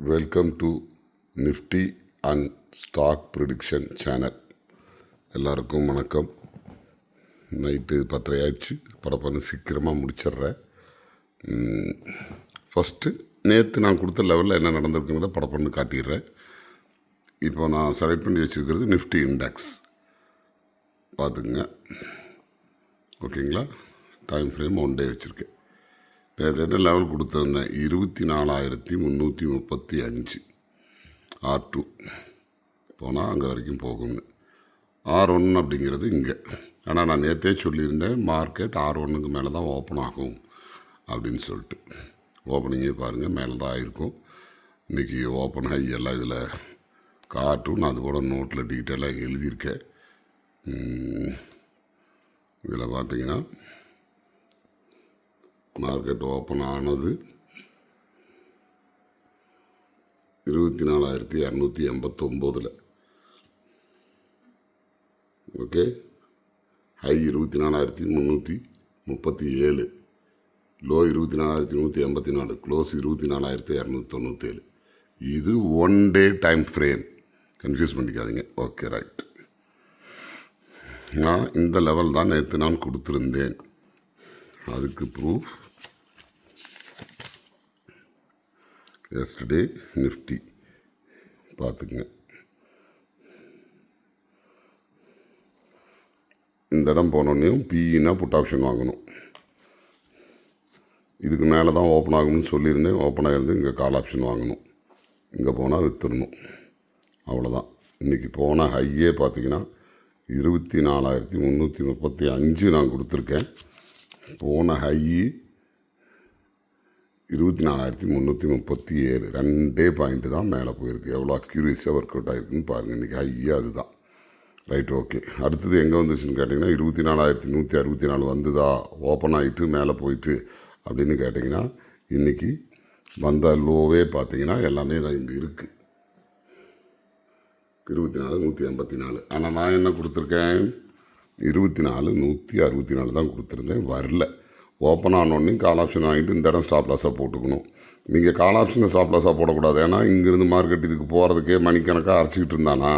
Welcome to nifty and stock prediction channel. எல்லாருக்கும் வணக்கம். Night 10:30 ஆயிடுச்சு. படப்பன்னு சீக்கிரமாக முடிச்சிடுறேன். ஃபஸ்ட்டு நேற்று நான் கொடுத்த லெவலில் என்ன நடந்திருக்குங்கிறத படப்பன்னு காட்டிடுறேன். இப்போ நான் செலக்ட் பண்ணி வச்சுருக்கிறது நிஃப்டி இண்டெக்ஸ் பார்த்துக்குங்க. ஓகேங்களா? டைம் ஃப்ரேம் 1 டே வச்சுருக்கேன். நேற்று என்ன லெவல் கொடுத்துருந்தேன்? 24,335 R2 போனால் அங்கே வரைக்கும் போகும்னு. R1 அப்படிங்கிறது இங்கே. ஆனால் நான் நேற்றே சொல்லியிருந்தேன் மார்க்கெட் R1க்கு மேலே தான் ஓப்பன் ஆகும் அப்படின்னு சொல்லிட்டு. ஓப்பனிங்கே பாருங்கள், மேலே தான் ஆகிருக்கும். இன்றைக்கி ஓப்பன் ஆகி எல்லாம் இதில் காட்டும். நான் அது கூட நோட்டில் டீட்டெயிலாக எழுதியிருக்கேன். இதில் பார்த்தீங்கன்னா மார்க்கெட் ஓப்பன் ஆனது 24,289. Okay, high 24,337, low 24,184, close 24,297. இது 1 டே டைம் ஃப்ரேம். கன்ஃபியூஸ் பண்ணிக்காதீங்க. Okay, right. நான் இந்த லெவல் தான் நேற்று நான் கொடுத்துருந்தேன். அதுக்கு ப்ரூஃப் எஸ்டர்டே நிஃப்டி பார்த்துக்குங்க. இந்த இடம் போனோடனையும் பிஇனா புட் ஆப்ஷன் வாங்கணும். இதுக்கு மேலே தான் ஓப்பன் ஆகும்னு சொல்லியிருந்தேன். ஓப்பன் ஆகிருந்து இங்கே கால் ஆப்ஷன் வாங்கணும். இங்கே போனால் விற்றுடணும். அவ்வளோதான். இன்றைக்கி போன ஹையே பார்த்தீங்கன்னா 24,335 நான் கொடுத்துருக்கேன். போன ஹை 24,337. 2 பாயிண்ட்டு தான் மேலே போயிருக்கு. எவ்வளோ அக்யூரேஸாக ஒர்க் அவுட் ஆகிருக்குன்னு பாருங்கள். இன்றைக்கி ஹையே அதுதான். Right, okay. அடுத்தது எங்கே வந்துச்சுன்னு கேட்டிங்கன்னா 24,164 வந்துதா, ஓப்பன் ஆகிட்டு மேலே போயிட்டு அப்படின்னு கேட்டிங்கன்னா இன்றைக்கி வந்த லோவே பார்த்தீங்கன்னா எல்லாமே தான் இங்கே இருக்குது. 24,184. ஆனால் நான் என்ன கொடுத்துருக்கேன்? 24,164 தான் கொடுத்துருந்தேன். வரல. ஓப்பன் ஆனோடனே கால் ஆப்ஷன் வாங்கிட்டு இந்த இடம் ஸ்டாப் லாஸாக போட்டுக்கணும். நீங்கள் கால் ஆப்ஷனை ஸ்டாப் லாஸாக போடக்கூடாது. ஏன்னா இங்கேருந்து மார்க்கெட் இதுக்கு போகிறதுக்கே மணிக்கணக்காக அரைச்சிக்கிட்டு இருந்தானா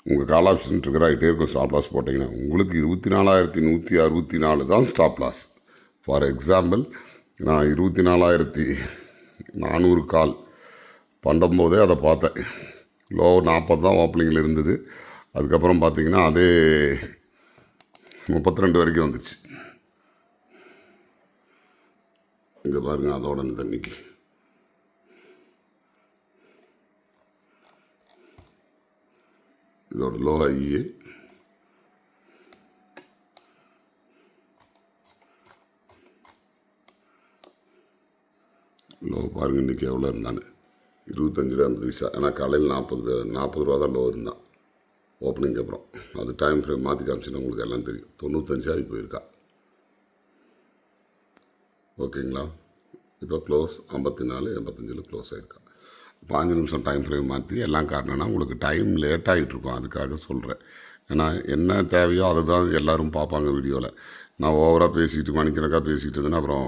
உங்கள் கால் ஆப்ஷன் ட்ரிகர் ஆகிட்டே இருக்கும். ஸ்டாப் லாஸ் போட்டிங்கன்னா உங்களுக்கு 24,164 தான் ஸ்டாப் லாஸ். ஃபார் எக்ஸாம்பிள், நான் 24,400 கால் பண்ணும்போதே அதை பார்த்தேன். லோ 40 தான் ஓப்பனிங்கில் இருந்தது. அதுக்கப்புறம் பார்த்தீங்கன்னா அதே 32 வரைக்கும் வந்துச்சு. இங்கே பாருங்கள், அதோட தண்ணிக்கு இதோட லோ ஹையே லோ பாருங்கள். இன்றைக்கி எவ்வளோ இருந்தானு 25 ரூபா 50 பைசா. ஏன்னா காலையில் 40 ரூபா தான் லோ இருந்தான் ஓப்பனிங்க்கு அப்புறம். அது டைம் ஃப்ரேம் மாற்றி காமிச்சுன்னா உங்களுக்கு எல்லாம் தெரியும். 95 ஆகி போயிருக்கா. ஓகேங்களா? இப்போ க்ளோஸ் 54.85 க்ளோஸ் ஆகிருக்கா. 5 நிமிஷம் டைம் ஃப்ரேம் மாற்றி எல்லாம் காரணம்னா உங்களுக்கு டைம் லேட் ஆகிட்டுருக்கும். அதுக்காக சொல்கிறேன். ஏன்னா என்ன தேவையோ அதை தான் எல்லோரும் பார்ப்பாங்க வீடியோவில். நான் ஓவராக பேசிக்கிட்டு மணிக்கணக்காக பேசிக்கிட்டு இருந்தேன்னா அப்புறம்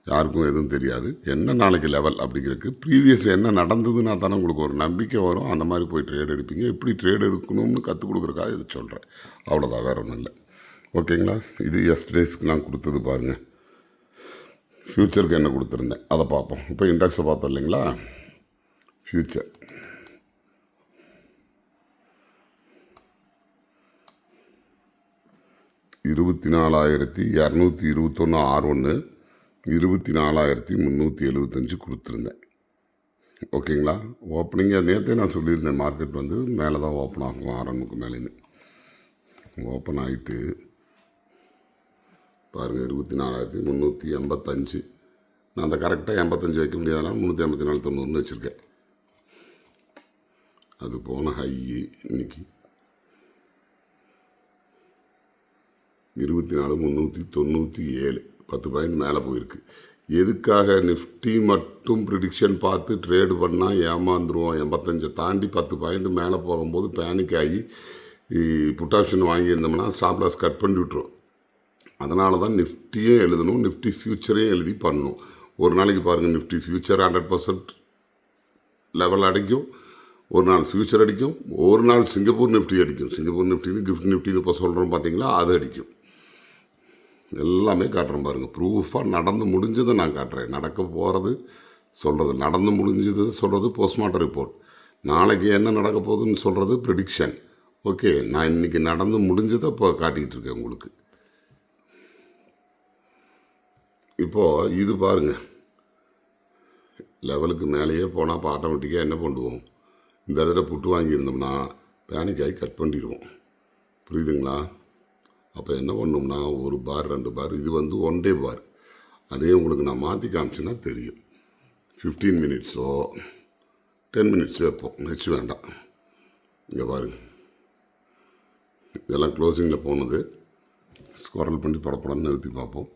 யாருக்கும் எதுவும் தெரியாது. என்ன நாளைக்கு லெவல் அப்படிங்கிறதுக்கு ப்ரீவியஸ் என்ன நடந்ததுன்னா தானே உங்களுக்கு ஒரு நம்பிக்கை வரும். அந்த மாதிரி போய் ட்ரேட் எடுப்பீங்க. எப்படி ட்ரேட் எடுக்கணும்னு கற்றுக் கொடுக்குறக்காக இது சொல்கிறேன். அவ்வளோதான், வேறு ஒன்றும் இல்லை. ஓகேங்களா? இது எஸ்டர்டேஸ்க்கு நான் கொடுத்தது பாருங்கள். ஃப்யூச்சருக்கு என்ன கொடுத்துருந்தேன் அதை பார்ப்போம். இப்போ இண்டெக்ஸை பார்த்தோம் இல்லைங்களா? ஃப்யூச்சர் 24,221 R1, 24,375 கொடுத்துருந்தேன். ஓகேங்களா? ஓப்பனிங்காக நேற்றே நான் சொல்லியிருந்தேன் மார்க்கெட் வந்து மேலே தான் ஓப்பன் ஆகும் R1க்கு மேலேன்னு. ஓப்பன் ஆகிட்டு பாருங்கள் 24,385. நான் அந்த கரெக்டாக 85 வைக்க முடியாதனால 384.90 வச்சுருக்கேன். அது போன ஹை இன்னைக்கு 24,397. 10 பாயிண்ட் மேலே போயிருக்கு. எதுக்காக? நிஃப்டி மட்டும் ப்ரிடிக்ஷன் பார்த்து ட்ரேடு பண்ணால் ஏமாந்துருவோம். 85 தாண்டி 10 பாயிண்ட் மேலே போகும்போது பேனிக் ஆகி புட் ஆப்ஷன் வாங்கியிருந்தோம்னா ஸ்டாப் லாஸ் கட் பண்ணி விட்டுரும். அதனால தான் நிஃப்டியே எழுதணும், நிஃப்டி ஃப்யூச்சரையும் எழுதி பண்ணணும். ஒரு நாளைக்கு பாருங்கள், நிஃப்டி ஃப்யூச்சர் 100% லெவல் அடிக்கும், ஒரு நாள் ஃபியூச்சர் அடிக்கும், ஒரு நாள் சிங்கப்பூர் நிஃப்டி அடிக்கும். சிங்கப்பூர் நிஃப்டின்னு கிஃப்ட் நிஃப்டின்னு இப்போ சொல்கிறோம் பார்த்தீங்களா, அது அடிக்கும். எல்லாமே காட்டுறேன் பாருங்கள். ப்ரூஃபாக நடந்து முடிஞ்சதை நான் காட்டுறேன். நடக்க போகிறது சொல்கிறது, நடந்து முடிஞ்சது சொல்கிறது போஸ்ட்மார்ட்டம் ரிப்போர்ட், நாளைக்கு என்ன நடக்க போகுதுன்னு சொல்கிறது ப்ரெடிக்ஷன். ஓகே, நான் இன்றைக்கி நடந்து முடிஞ்சதை இப்போ காட்டிகிட்டு இருக்கேன் உங்களுக்கு. இப்போது இது பாருங்கள், லெவலுக்கு மேலேயே போனால் இப்போ ஆட்டோமேட்டிக்காக என்ன பண்ணுவோம், இந்த இடத்துல புட்டு வாங்கியிருந்தோம்னா பேனிக் ஆகி கட் பண்ணிடுவோம். புரியுதுங்களா? அப்போ என்ன பண்ணோம்னா ஒரு பார் 2 பார், இது வந்து 1 டே பார். அதே உங்களுக்கு நான் மாற்றி காமிச்சேன்னா தெரியும். 15 மினிட்ஸோ 10 மினிட்ஸோ வைப்போம், வச்சு வேண்டாம். இங்கே பாருங்க, இதெல்லாம் க்ளோசிங்கில் போனது. ஸ்குவாரல் பண்ணி படப்படன்னு நிறுத்தி பார்ப்போம்.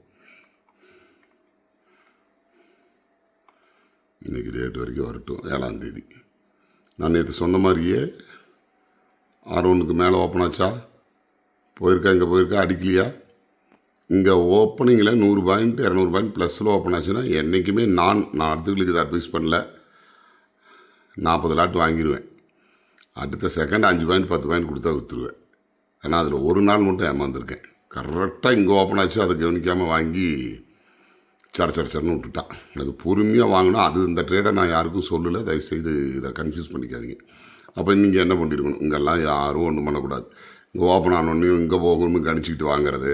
இன்றைக்கி டேட் வரைக்கும் வரட்டும், 7ஆம் தேதி. நான் நேற்று சொன்ன மாதிரியே R1க்கு மேலே ஓப்பன் ஆச்சா, போயிருக்கா, இங்கே போயிருக்கா, அடிக்கலையா? இங்கே ஓப்பனிங்கில் 100 பாயிண்ட் 200 பாயிண்ட் ப்ளஸில் ஓப்பன் ஆச்சுன்னா என்றைக்குமே நான் அடுத்தவங்களுக்கு இதை அட்வைஸ் பண்ணல, 40 லாட் வாங்கிடுவேன். அடுத்த செகண்ட் 5 பாயிண்ட் 10 பாயிண்ட் கொடுத்தா விற்றுருவேன். ஏன்னா அதில் ஒரு நாள் மட்டும் ஏமாந்துருக்கேன். கரெக்டாக இங்கே ஓப்பன் ஆச்சு, அதை கவனிக்காமல் வாங்கி சடச்சடச்சடன்னு விட்டுட்டான். அது பொறுமையாக வாங்கினா அது இந்த ட்ரேடை நான் யாருக்கும் சொல்லலை, தயவுசெய்து இதை கன்ஃபியூஸ் பண்ணிக்காதீங்க. அப்போ நீங்கள் என்ன பண்ணியிருக்கணும், இங்கெல்லாம் யாரும் ஒன்றும் பண்ணக்கூடாது. இங்கே ஓப்பன் ஆனோடனையும் இங்கே போகணும்னு கணிச்சிக்கிட்டு வாங்குறது,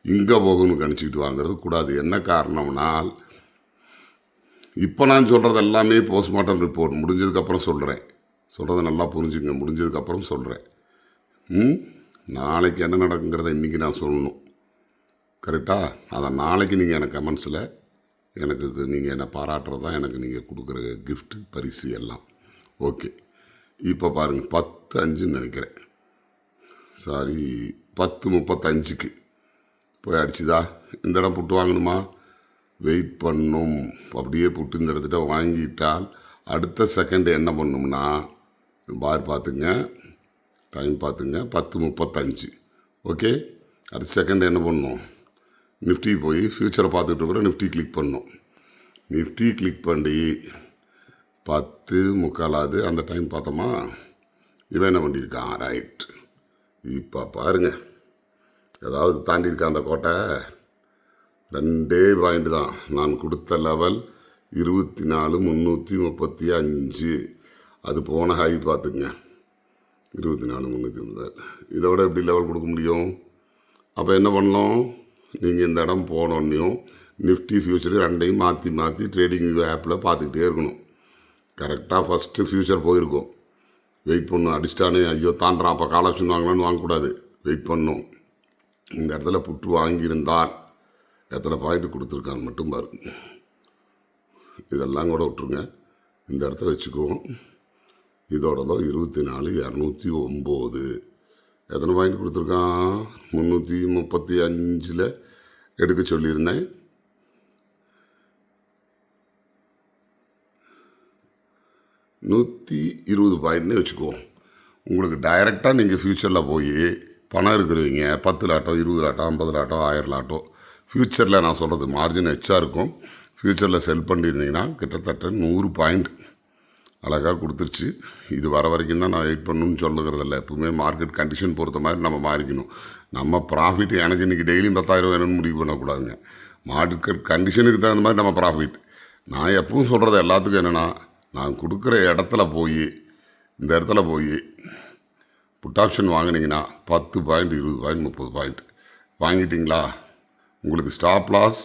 இங்கே போகணும்னு கணிச்சிக்கிட்டு வாங்குறது கூடாது. என்ன காரணம்னால், இப்போ நான் சொல்கிறது எல்லாமே போஸ்ட்மார்ட்டம் ரிப்போர்ட் முடிஞ்சதுக்கப்புறம் சொல்கிறத நல்லா புரிஞ்சுங்க. முடிஞ்சதுக்கப்புறம் சொல்கிறேன். நாளைக்கு என்ன நடக்குங்கிறத இன்றைக்கி நான் சொல்லணும். கரெக்டாக? அதை நாளைக்கு நீங்கள் எனக்கு கமெண்ட்ஸில் எனக்கு நீங்கள் என்னை பாராட்டுறது தான் எனக்கு நீங்கள் கொடுக்குற கிஃப்ட்டு, பரிசு எல்லாம். ஓகே, இப்போ பாருங்கள், 10:05 நினைக்கிறேன், சாரி 10:35 போய் அடிச்சுதா. இந்த இடம் புட்டு வாங்கணுமா, வெயிட் பண்ணும். அப்படியே புட்டு இந்த இடத்துல வாங்கிட்டால் அடுத்த செகண்ட் என்ன பண்ணணும்னா, பார் பார்த்துங்க, டைம் பார்த்துங்க, 10:35. ஓகே, அடுத்த செகண்ட் என்ன பண்ணணும், நிஃப்டி போய் ஃப்யூச்சரை பார்த்துட்டு இருக்கிறோம், நிஃப்டி கிளிக் பண்ணணும். நிஃப்டி கிளிக் பண்ணி 10:45 அந்த டைம் பார்த்தோமா, இவன் என்ன பண்ணியிருக்கான், ரைட். இப்போ பாருங்கள், ஏதாவது தாண்டியிருக்கான் அந்த கோட்டை. 2 பாயிண்ட் தான் நான் கொடுத்த லெவல், 24,335. அது போன ஹை பார்த்துங்க, 24,350. இதை விட எப்படி லெவல் கொடுக்க முடியும்? அப்போ என்ன பண்ணணும், நீங்கள் இந்த இடம் போனோன்னையும் நிஃப்டி ஃபியூச்சரு 2ஐயும் மாற்றி மாற்றி ட்ரேடிங் ஆப்பில் பார்த்துக்கிட்டே இருக்கணும். கரெக்டாக ஃபஸ்ட்டு ஃபியூச்சர் போயிருக்கும், வெயிட் பண்ணணும். அடிச்சிட்டானே, ஐயோ தாண்டுறான், அப்போ கால் ஆப்ஷன் வாங்கலான்னு வாங்கக்கூடாது, வெயிட் பண்ணணும். இந்த இடத்துல புட்டு வாங்கியிருந்தால் எத்தனை பாயிண்ட் கொடுத்துருக்கான்னு மட்டும் பாருங்க. இதெல்லாம் கூட விட்டுருங்க, இந்த இடத்த வச்சுக்குவோம். இதோட தான் 24,209. எத்தனை பாயிண்ட் கொடுத்துருக்கான், 335 எடுக்க சொல்லியிருந்தேன். 120 பாயிண்ட்னு வச்சுக்குவோம். உங்களுக்கு டைரெக்டாக நீங்கள் ஃப்யூச்சரில் போய் பணம் இருக்கிறவங்க 10 லாட்டோ 20 லாட்டோ 50 லாட்டோ 1000 லாட்டோ ஃப்யூச்சரில் நான் சொல்கிறது மார்ஜின் எச்சா இருக்கும். ஃப்யூச்சரில் செல் பண்ணியிருந்தீங்கன்னா கிட்டத்தட்ட 100 பாயிண்ட் அழகாக கொடுத்துருச்சு. இது வர வரைக்கும் தான் நான் வெயிட் பண்ணணும்னு சொல்லுங்கிறதில்ல. எப்பவுமே மார்க்கெட் கண்டிஷன் பொறுத்த மாதிரி நம்ம மாறிக்கணும். நம்ம ப்ராஃபிட் எனக்கு இன்றைக்கி டெய்லியும் 10,000 வேணும்னு முடிவு பண்ணக்கூடாதுங்க. மார்க்கெட் கண்டிஷனுக்கு தகுந்த மாதிரி நம்ம ப்ராஃபிட். நான் எப்பவும் சொல்கிறது எல்லாத்துக்கும் என்னென்னா, நான் கொடுக்குற இடத்துல போய் இந்த இடத்துல போய் புட் ஆப்ஷன் வாங்கினீங்கன்னா 10 பாயிண்ட் 20 பாயிண்ட் 30 பாயிண்ட் வாங்கிட்டீங்களா, உங்களுக்கு ஸ்டாப் லாஸ்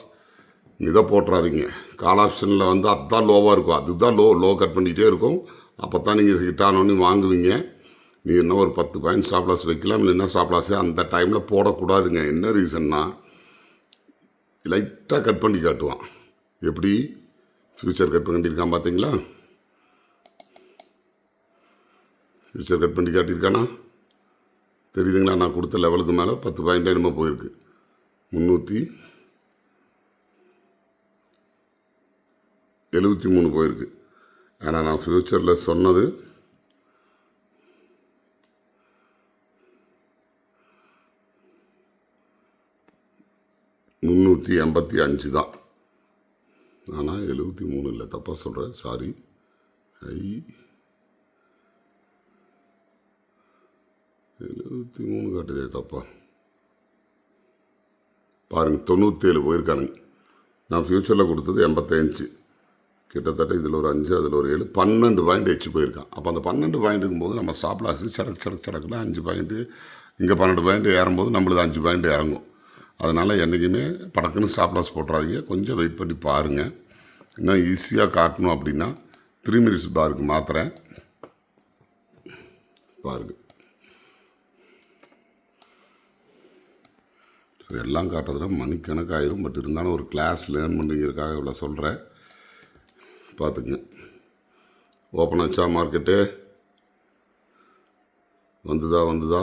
இதை போட்டுறாதீங்க. கால் ஆப்ஷனில் வந்து அதுதான் லோவாக இருக்கும், அதுதான் லோ கட் பண்ணிகிட்டே இருக்கும். அப்போ தான் நீங்கள் ஹிட் ஆனோன்னு வாங்குவீங்க. நீ என்ன ஒரு 10 பாயிண்ட் ஸ்டாப் லாஸ் வைக்கலாம், இல்லைன்னா ஸ்டாப் லாஸே அந்த டைமில் போடக்கூடாதுங்க. என்ன ரீசன்னா, லைட்டாக கட் பண்ணி காட்டுவான். எப்படி ஃப்யூச்சர் கட் பண்ணியிருக்கான் பார்த்தீங்களா, ஃப்யூச்சர் கட் பண்ணி காட்டியிருக்கானா தெரியுதுங்களா. நான் கொடுத்த லெவலுக்கு மேலே 10 பாயிண்ட் என்னமோ போயிருக்கு, 373 போயிருக்கு. ஆனால் நான் ஃப்யூச்சரில் சொன்னது 385 தான். ஆனால் 73 இல்லை, தப்பாக சொல்கிறேன், சாரி. ஐ 73 காட்டுதே தப்பா பாருங்கள். 97 போயிருக்கானுங்க. நான் ஃப்யூச்சரில் கொடுத்தது 85. கிட்டத்தட்ட இதில் ஒரு 5 அதில் ஒரு 7 12 பாயிண்ட் எச்சு போயிருக்கான். அப்போ அந்த 12 பாயிண்ட்டுக்கும் போது நம்ம ஸ்டாப் லாஸு சடக்குன்னு 5 பாயிண்ட்டு இங்கே 12 பாயிண்ட் ஏறும்போது நம்மளுக்கு 5 பாயிண்ட் இறங்கும். அதனால் என்றைக்குமே படக்குன்னு ஸ்டாப் லாஸ் போட்டுறாதீங்க. கொஞ்சம் வெயிட் பண்ணி பாருங்கள். இன்னும் ஈஸியாக காட்டணும் அப்படின்னா 3 மினிட்ஸ் பாருக்கு மாத்திரேன் பாருங்கள். எல்லாம் காட்டுறதுல மணிக்கணக்காயிரும். பட் இருந்தாலும் ஒரு கிளாஸ் லேர்ன் பண்ணுறதுக்காக இவ்வளோ சொல்கிறேன். பார்த்துக்குங்க. ஓப்பன் ஆச்சா மார்க்கெட்டு? வந்துதா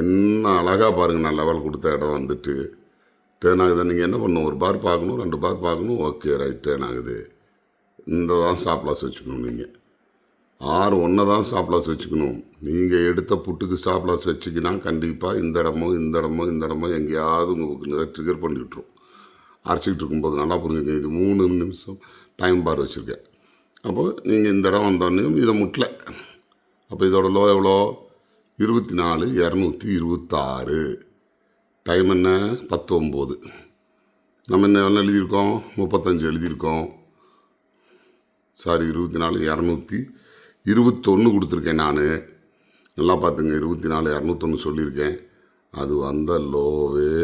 என்ன அழகாக பாருங்கள். நான் லெவல் கொடுத்த இடம் வந்துட்டு டேர்ன் ஆகுது. நீங்கள் என்ன பண்ணணும்? ஒரு பார் பார்க்கணும், 2 பார் பார்க்கணும். ஓகே ரைட், டேர்ன் ஆகுது. இந்த தான் ஸ்டாப் லாஸ் வச்சுக்கணும். நீங்கள் 6-1 தான் ஸ்டாப் லாஸ் வச்சுக்கணும். நீங்கள் எடுத்த புட்டுக்கு ஸ்டாப் லாஸ் வச்சுக்கினா கண்டிப்பாக இந்த இடமோ எங்கேயாவது உங்களுக்கு ட்ரிகர் பண்ணி விட்டுரும். அரைச்சிக்கிட்டு இருக்கும்போது நல்லா புரிஞ்சுக்கங்க. இது 3 நிமிஷம் டைம் பார் வச்சுருக்கேன். அப்போது நீங்கள் இந்த இடம் வந்தோடனே இதை முட்டலை. அப்போ இதோட லோ எவ்வளோ? 24,226. டைம் என்ன? 19. நம்ம என்ன எழுதியிருக்கோம்? 35 எழுதியிருக்கோம். சாரி, 24,221 கொடுத்துருக்கேன் நான். நல்லா பார்த்துங்க. 24,201 சொல்லியிருக்கேன். அது வந்த லோவே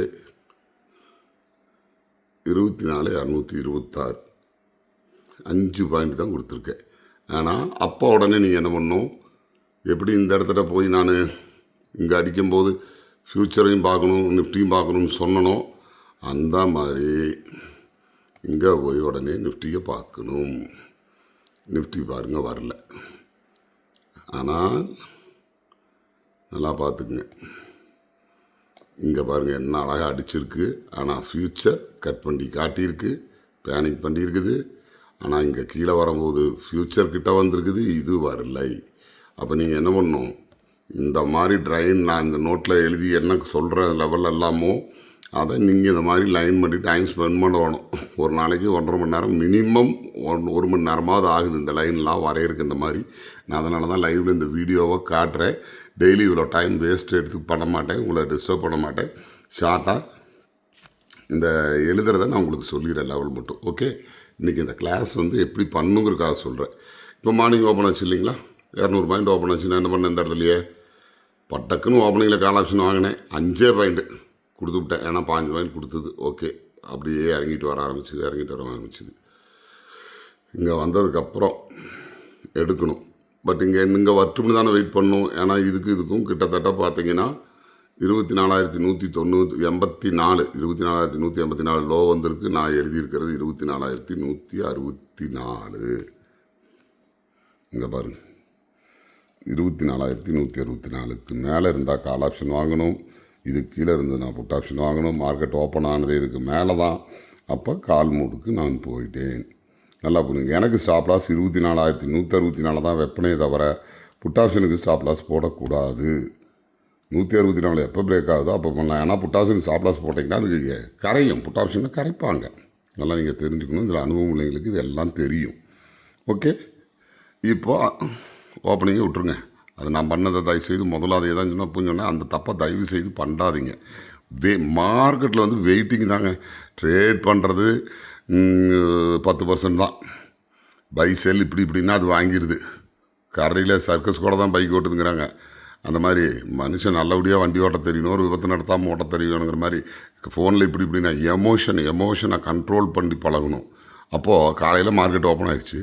24,226. 5 பாயிண்ட் தான் கொடுத்துருக்கேன். ஆனால் அப்போ உடனே நீங்கள் என்ன பண்ணணும்? எப்படி இந்த இடத்துல போய் நான் இங்கே அடிக்கும்போது ஃப்யூச்சரையும் பார்க்கணும், நிஃப்டியும் பார்க்கணும்னு சொன்னனோ அந்த மாதிரி இங்கே போய் உடனே நிஃப்டியை பார்க்கணும். நிஃப்டி பாருங்கள் வரல. ஆனால் நல்லா பார்த்துக்குங்க. இங்கே பாருங்கள் என்ன அழகாக அடிச்சிருக்கு. ஆனால் ஃப்யூச்சர் கட் பண்ணி காட்டியிருக்கு, பேனிக் பண்ணியிருக்குது. ஆனால் இங்கே கீழே வரும்போது ஃப்யூச்சர் கிட்ட வந்திருக்குது, இது வரலை. அப்போ நீங்கள் என்ன பண்ணணும்? இந்த மாதிரி ட்ரைன் நான் இந்த நோட்டில் எழுதி என்ன சொல்கிற லெவல் எல்லாமோ அதை நீங்கள் இந்த மாதிரி லைன் பண்ணி டைம் ஸ்பெண்ட் பண்ணணும். ஒரு நாளைக்கு 1.5 மணி நேரம் மினிமம் 1 மணி நேரமாவது ஆகுது இந்த லைன்லாம் வரையிருக்கு. இந்த மாதிரி நான் அதனால தான் லைவில் இந்த வீடியோவை காட்டுறேன். டெய்லி இவ்வளோ டைம் வேஸ்ட் எடுத்து பண்ண மாட்டேன், உங்களை டிஸ்டர்ப் பண்ண மாட்டேன். ஷார்ட்டாக இந்த எழுதுறதை நான் உங்களுக்கு சொல்லிடுறேன் லெவல் மட்டும். ஓகே, இன்றைக்கி இந்த கிளாஸ் எப்படி பண்ணுங்கிறதுக்காக சொல்கிறேன். இப்போ மார்னிங் ஓப்பன் ஆச்சு இல்லைங்களா? 200 பாயிண்ட் ஓப்பன் ஆச்சு. நான் என்ன பண்ணேன்? இந்த இடத்துலையே பட்டக்குன்னு ஓப்பனிங்கில் கால் ஆப்ஷன் வாங்கினேன். 5 பாயிண்ட்டு கொடுத்து விட்டேன். ஏன்னா 5 பாயிண்ட் கொடுத்தது. ஓகே, அப்படியே இறங்கிட்டு வர ஆரம்பிச்சுது. இங்கே வந்ததுக்கப்புறம் எடுக்கணும். பட் இங்கே வரட்டும்னு தானே வெயிட் பண்ணணும். ஏன்னா இதுக்கும் கிட்டத்தட்ட பார்த்தீங்கன்னா 24,184 24,184 லோ வந்திருக்கு. நான் எழுதியிருக்கிறது 24,164. இங்கே பாருங்கள், 24,164க்கு மேலே இருந்தால் கால் ஆப்ஷன் வாங்கணும். இது கீழே இருந்து நான் புட் ஆப்ஷன் வாங்கணும். மார்க்கெட் ஓப்பன் ஆனது இதுக்கு மேலே தான். அப்போ கால் மூடுக்கு நான் போயிட்டேன். நல்லா புரியுங்க. எனக்கு ஸ்டாப் லாஸ் 24,164 தான் வைப்பனே தவிர புட் ஆப்ஷனுக்கு ஸ்டாப் லாஸ் போடக்கூடாது. 164 எப்போ பிரேக் ஆகுதோ அப்போ பண்ணலாம். ஏன்னா புட் ஆப்ஷனுக்கு ஸ்டாப் லாஸ் போட்டிங்கன்னா அதுக்கு கரையும். புட் ஆப்ஷனில் கரைப்பாங்க. நல்லா நீங்கள் தெரிஞ்சுக்கணும். இதில் அனுபவம் இல்லைங்களுக்கு இது எல்லாம் தெரியும். ஓகே, இப்போ ஓப்பனிங்கை விட்டுருங்க. அது நான் பண்ணதை தயவுசெய்து முதல்ல அதை தான் சொன்னேன். அந்த தப்பை தயவு செய்து பண்ணாதீங்க. மார்க்கெட்டில் வெயிட்டிங் தாங்க. ட்ரேட் பண்ணுறது 10% தான். பை செல் இப்படின்னா அது வாங்கிடுது. கரையில் சர்க்கஸ் கூட தான் பைக் ஓட்டுதுங்கிறாங்க. அந்த மாதிரி மனுஷன் நல்லபடியாக வண்டி ஓட்ட தெரியணும், ஒரு விபத்து நடத்தாமல் ஓட்ட தெரியணுங்கிற மாதிரி ஃபோனில் இப்படின்னா எமோஷனை கண்ட்ரோல் பண்ணி பழகணும். அப்போது காலையில் மார்க்கெட் ஓப்பன் ஆயிடுச்சு.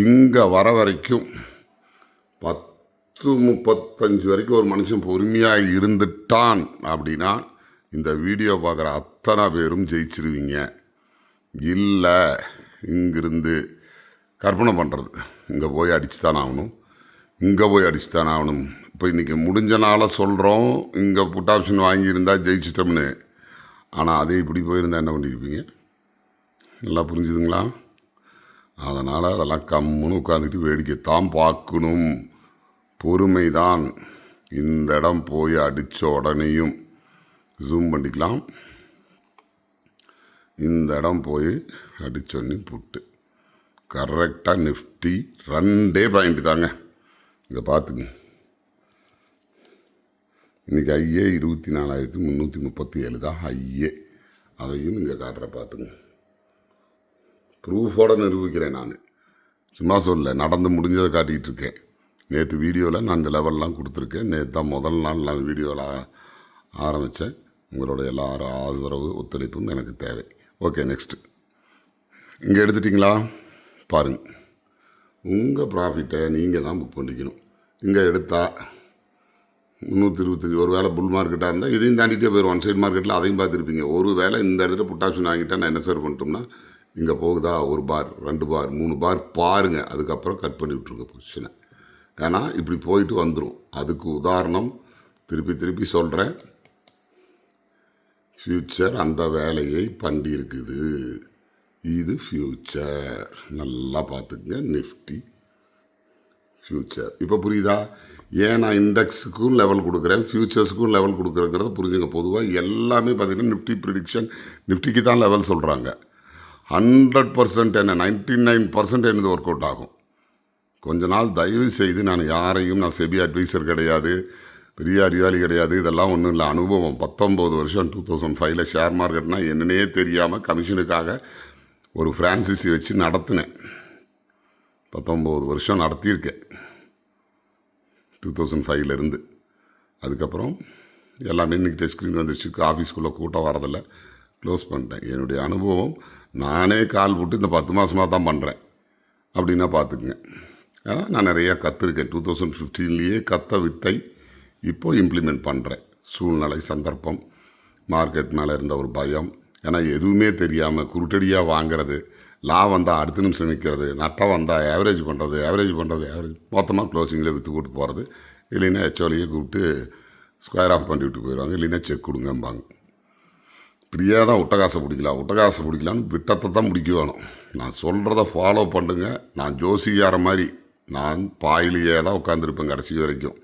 இங்கே வர வரைக்கும் 10:35 வரைக்கும் ஒரு மனுஷன் பொறுமையாக இருந்துட்டான் அப்படின்னா இந்த வீடியோ பார்க்குற அத்தனை பேரும் ஜெயிச்சிருவீங்க. இல்லை இங்கிருந்து கற்பனை பண்ணுறது, இங்கே போய் அடிச்சுத்தான் ஆகணும். இப்போ இன்றைக்கி முடிஞ்ச நாளை சொல்கிறோம், இங்கே புட் ஆப்ஷன் வாங்கியிருந்தா ஜெயிச்சிட்டோம்னு. ஆனால் அதே இப்படி போயிருந்தால் என்ன பண்ணியிருப்பீங்க? நல்லா புரிஞ்சுதுங்களா? அதனால் அதெல்லாம் கம்முன்னு உட்காந்துட்டு வேடிக்கை தான் பார்க்கணும். பொறுமை தான். இந்த இடம் போய் அடித்த உடனேயும் ஜூம் பண்ணிக்கலாம். இந்த இடம் போய் அடித்தோடனே புட்டு கரெக்டாக நிஃப்டி 2 பாயிண்ட் தாங்க. இங்கே பார்த்துங்க, இன்றைக்கி ஐயே 24,337 தான் ஐயே. அதையும் இங்கே காட்டுற பார்த்துங்க. ப்ரூஃபோடு நிரூபிக்கிறேன். நான் சும்மா சொல்ல, நடந்து முடிஞ்சதை காட்டிகிட்டு இருக்கேன். நேற்று வீடியோவில் நான் இந்த லெவல்லாம் கொடுத்துருக்கேன். நேற்று தான் முதல் நாள் நான் வீடியோவில் ஆரம்பித்தேன். உங்களோட எல்லாரும் ஆதரவு ஒத்துழைப்பும் எனக்கு தேவை. ஓகே, நெக்ஸ்ட்டு இங்கே எடுத்துட்டிங்களா பாருங்கள். உங்கள் ப்ராஃபிட்டை நீங்கள் தான் புக் பண்ணிக்கணும். இங்கே எடுத்தால் 325. ஒரு வேளை புல் மார்க்கெட்டாக இருந்தால் இதையும் தாண்டிகிட்டே போயிடும். ஒன் சைடு மார்க்கெட்டில் அதையும் பார்த்துருப்பீங்க. ஒரு வேளை இந்த இடத்துல புட் ஆப்ஷன் வாங்கிட்டா நான் என்ன சார் பண்ணிட்டோம்னா, இங்கே போகுதா 1 பார் 2 பார் 3 பார் பாருங்கள். அதுக்கப்புறம் கட் பண்ணி விட்ருங்க பொசிஷனை. ஏன்னா இப்படி போயிட்டு வந்துடும். அதுக்கு உதாரணம் திருப்பி சொல்கிறேன். ஃப்யூச்சர் அந்த வேலையை பண்ணி இருக்குது. இது ஃப்யூச்சர், நல்லா பார்த்துக்குங்க. நிஃப்டி ஃப்யூச்சர் இப்போ புரியுதா? ஏன் நான் இண்டெக்ஸுக்கும் லெவல் கொடுக்குறேன், ஃப்யூச்சர்ஸுக்கும் லெவல் கொடுக்குறேங்கிறத புரிஞ்சுங்க. பொதுவாக எல்லாமே பார்த்திங்கன்னா நிஃப்டி ப்ரிடிக்ஷன் நிஃப்டிக்கு தான் லெவல் சொல்கிறாங்க. 100% என்ன 99% என்னது ஒர்க் அவுட் ஆகும். கொஞ்ச நாள் தயவு செய்து, நான் யாரையும், நான் செபி அட்வைசர் கிடையாது, பெரிய அறிவாளி கிடையாது, இதெல்லாம் ஒன்றும் இல்லை. அனுபவம் 19 வருஷம். 2005 ஷேர் மார்க்கெட்னால் என்னன்னே தெரியாமல் கமிஷனுக்காக ஒரு ஃப்ரான்சிசி வச்சு நடத்தினேன். 19 வருஷம் நடத்தியிருக்கேன் 2005 அதுக்கப்புறம் எல்லாமே இன்றைக்கி டச் ஸ்க்ரீன் வந்துருச்சு. ஆஃபீஸ்க்குள்ளே கூட்டம் வரதில்லை, க்ளோஸ் பண்ணிட்டேன். என்னுடைய அனுபவம் நானே கால் போட்டு இந்த 10 மாதமாக தான் பண்ணுறேன் அப்படின்னா பார்த்துக்குங்க. ஏன்னா நான் நிறையா கற்றுருக்கேன். 2015 கற்ற வித்தை இப்போது இம்ப்ளிமெண்ட் பண்ணுறேன். சூழ்நிலை, சந்தர்ப்பம், மார்க்கெட் மேலே இருந்த ஒரு பயம். ஏன்னா எதுவுமே தெரியாமல் குருட்டடியாக வாங்கிறது, லாபம் வந்தால் அடுத்த நிமிஷம் நிற்கிறது, நட்டம் வந்தால் ஆவரேஜ் பண்ணுறது மொத்தமாக க்ளோசிங்கில் விற்று கூட்டு போகிறது. இல்லைன்னா ஹெச்ஓலியே கூப்பிட்டு ஸ்கொயர் ஆஃப் பண்ணி விட்டு போயிடுவாங்க. இல்லைன்னா செக் கொடுங்கம்பாங்க. இப்படியே தான் விட்டகாசை பிடிக்கலான்னு விட்டத்தை தான் முடிக்க வேணும். நான் சொல்கிறத ஃபாலோ பண்ணுங்க. நான் ஜோசியார மாதிரி நான் பாயிலேயே தான் உட்காந்துருப்பேன் கடைசி வரைக்கும்.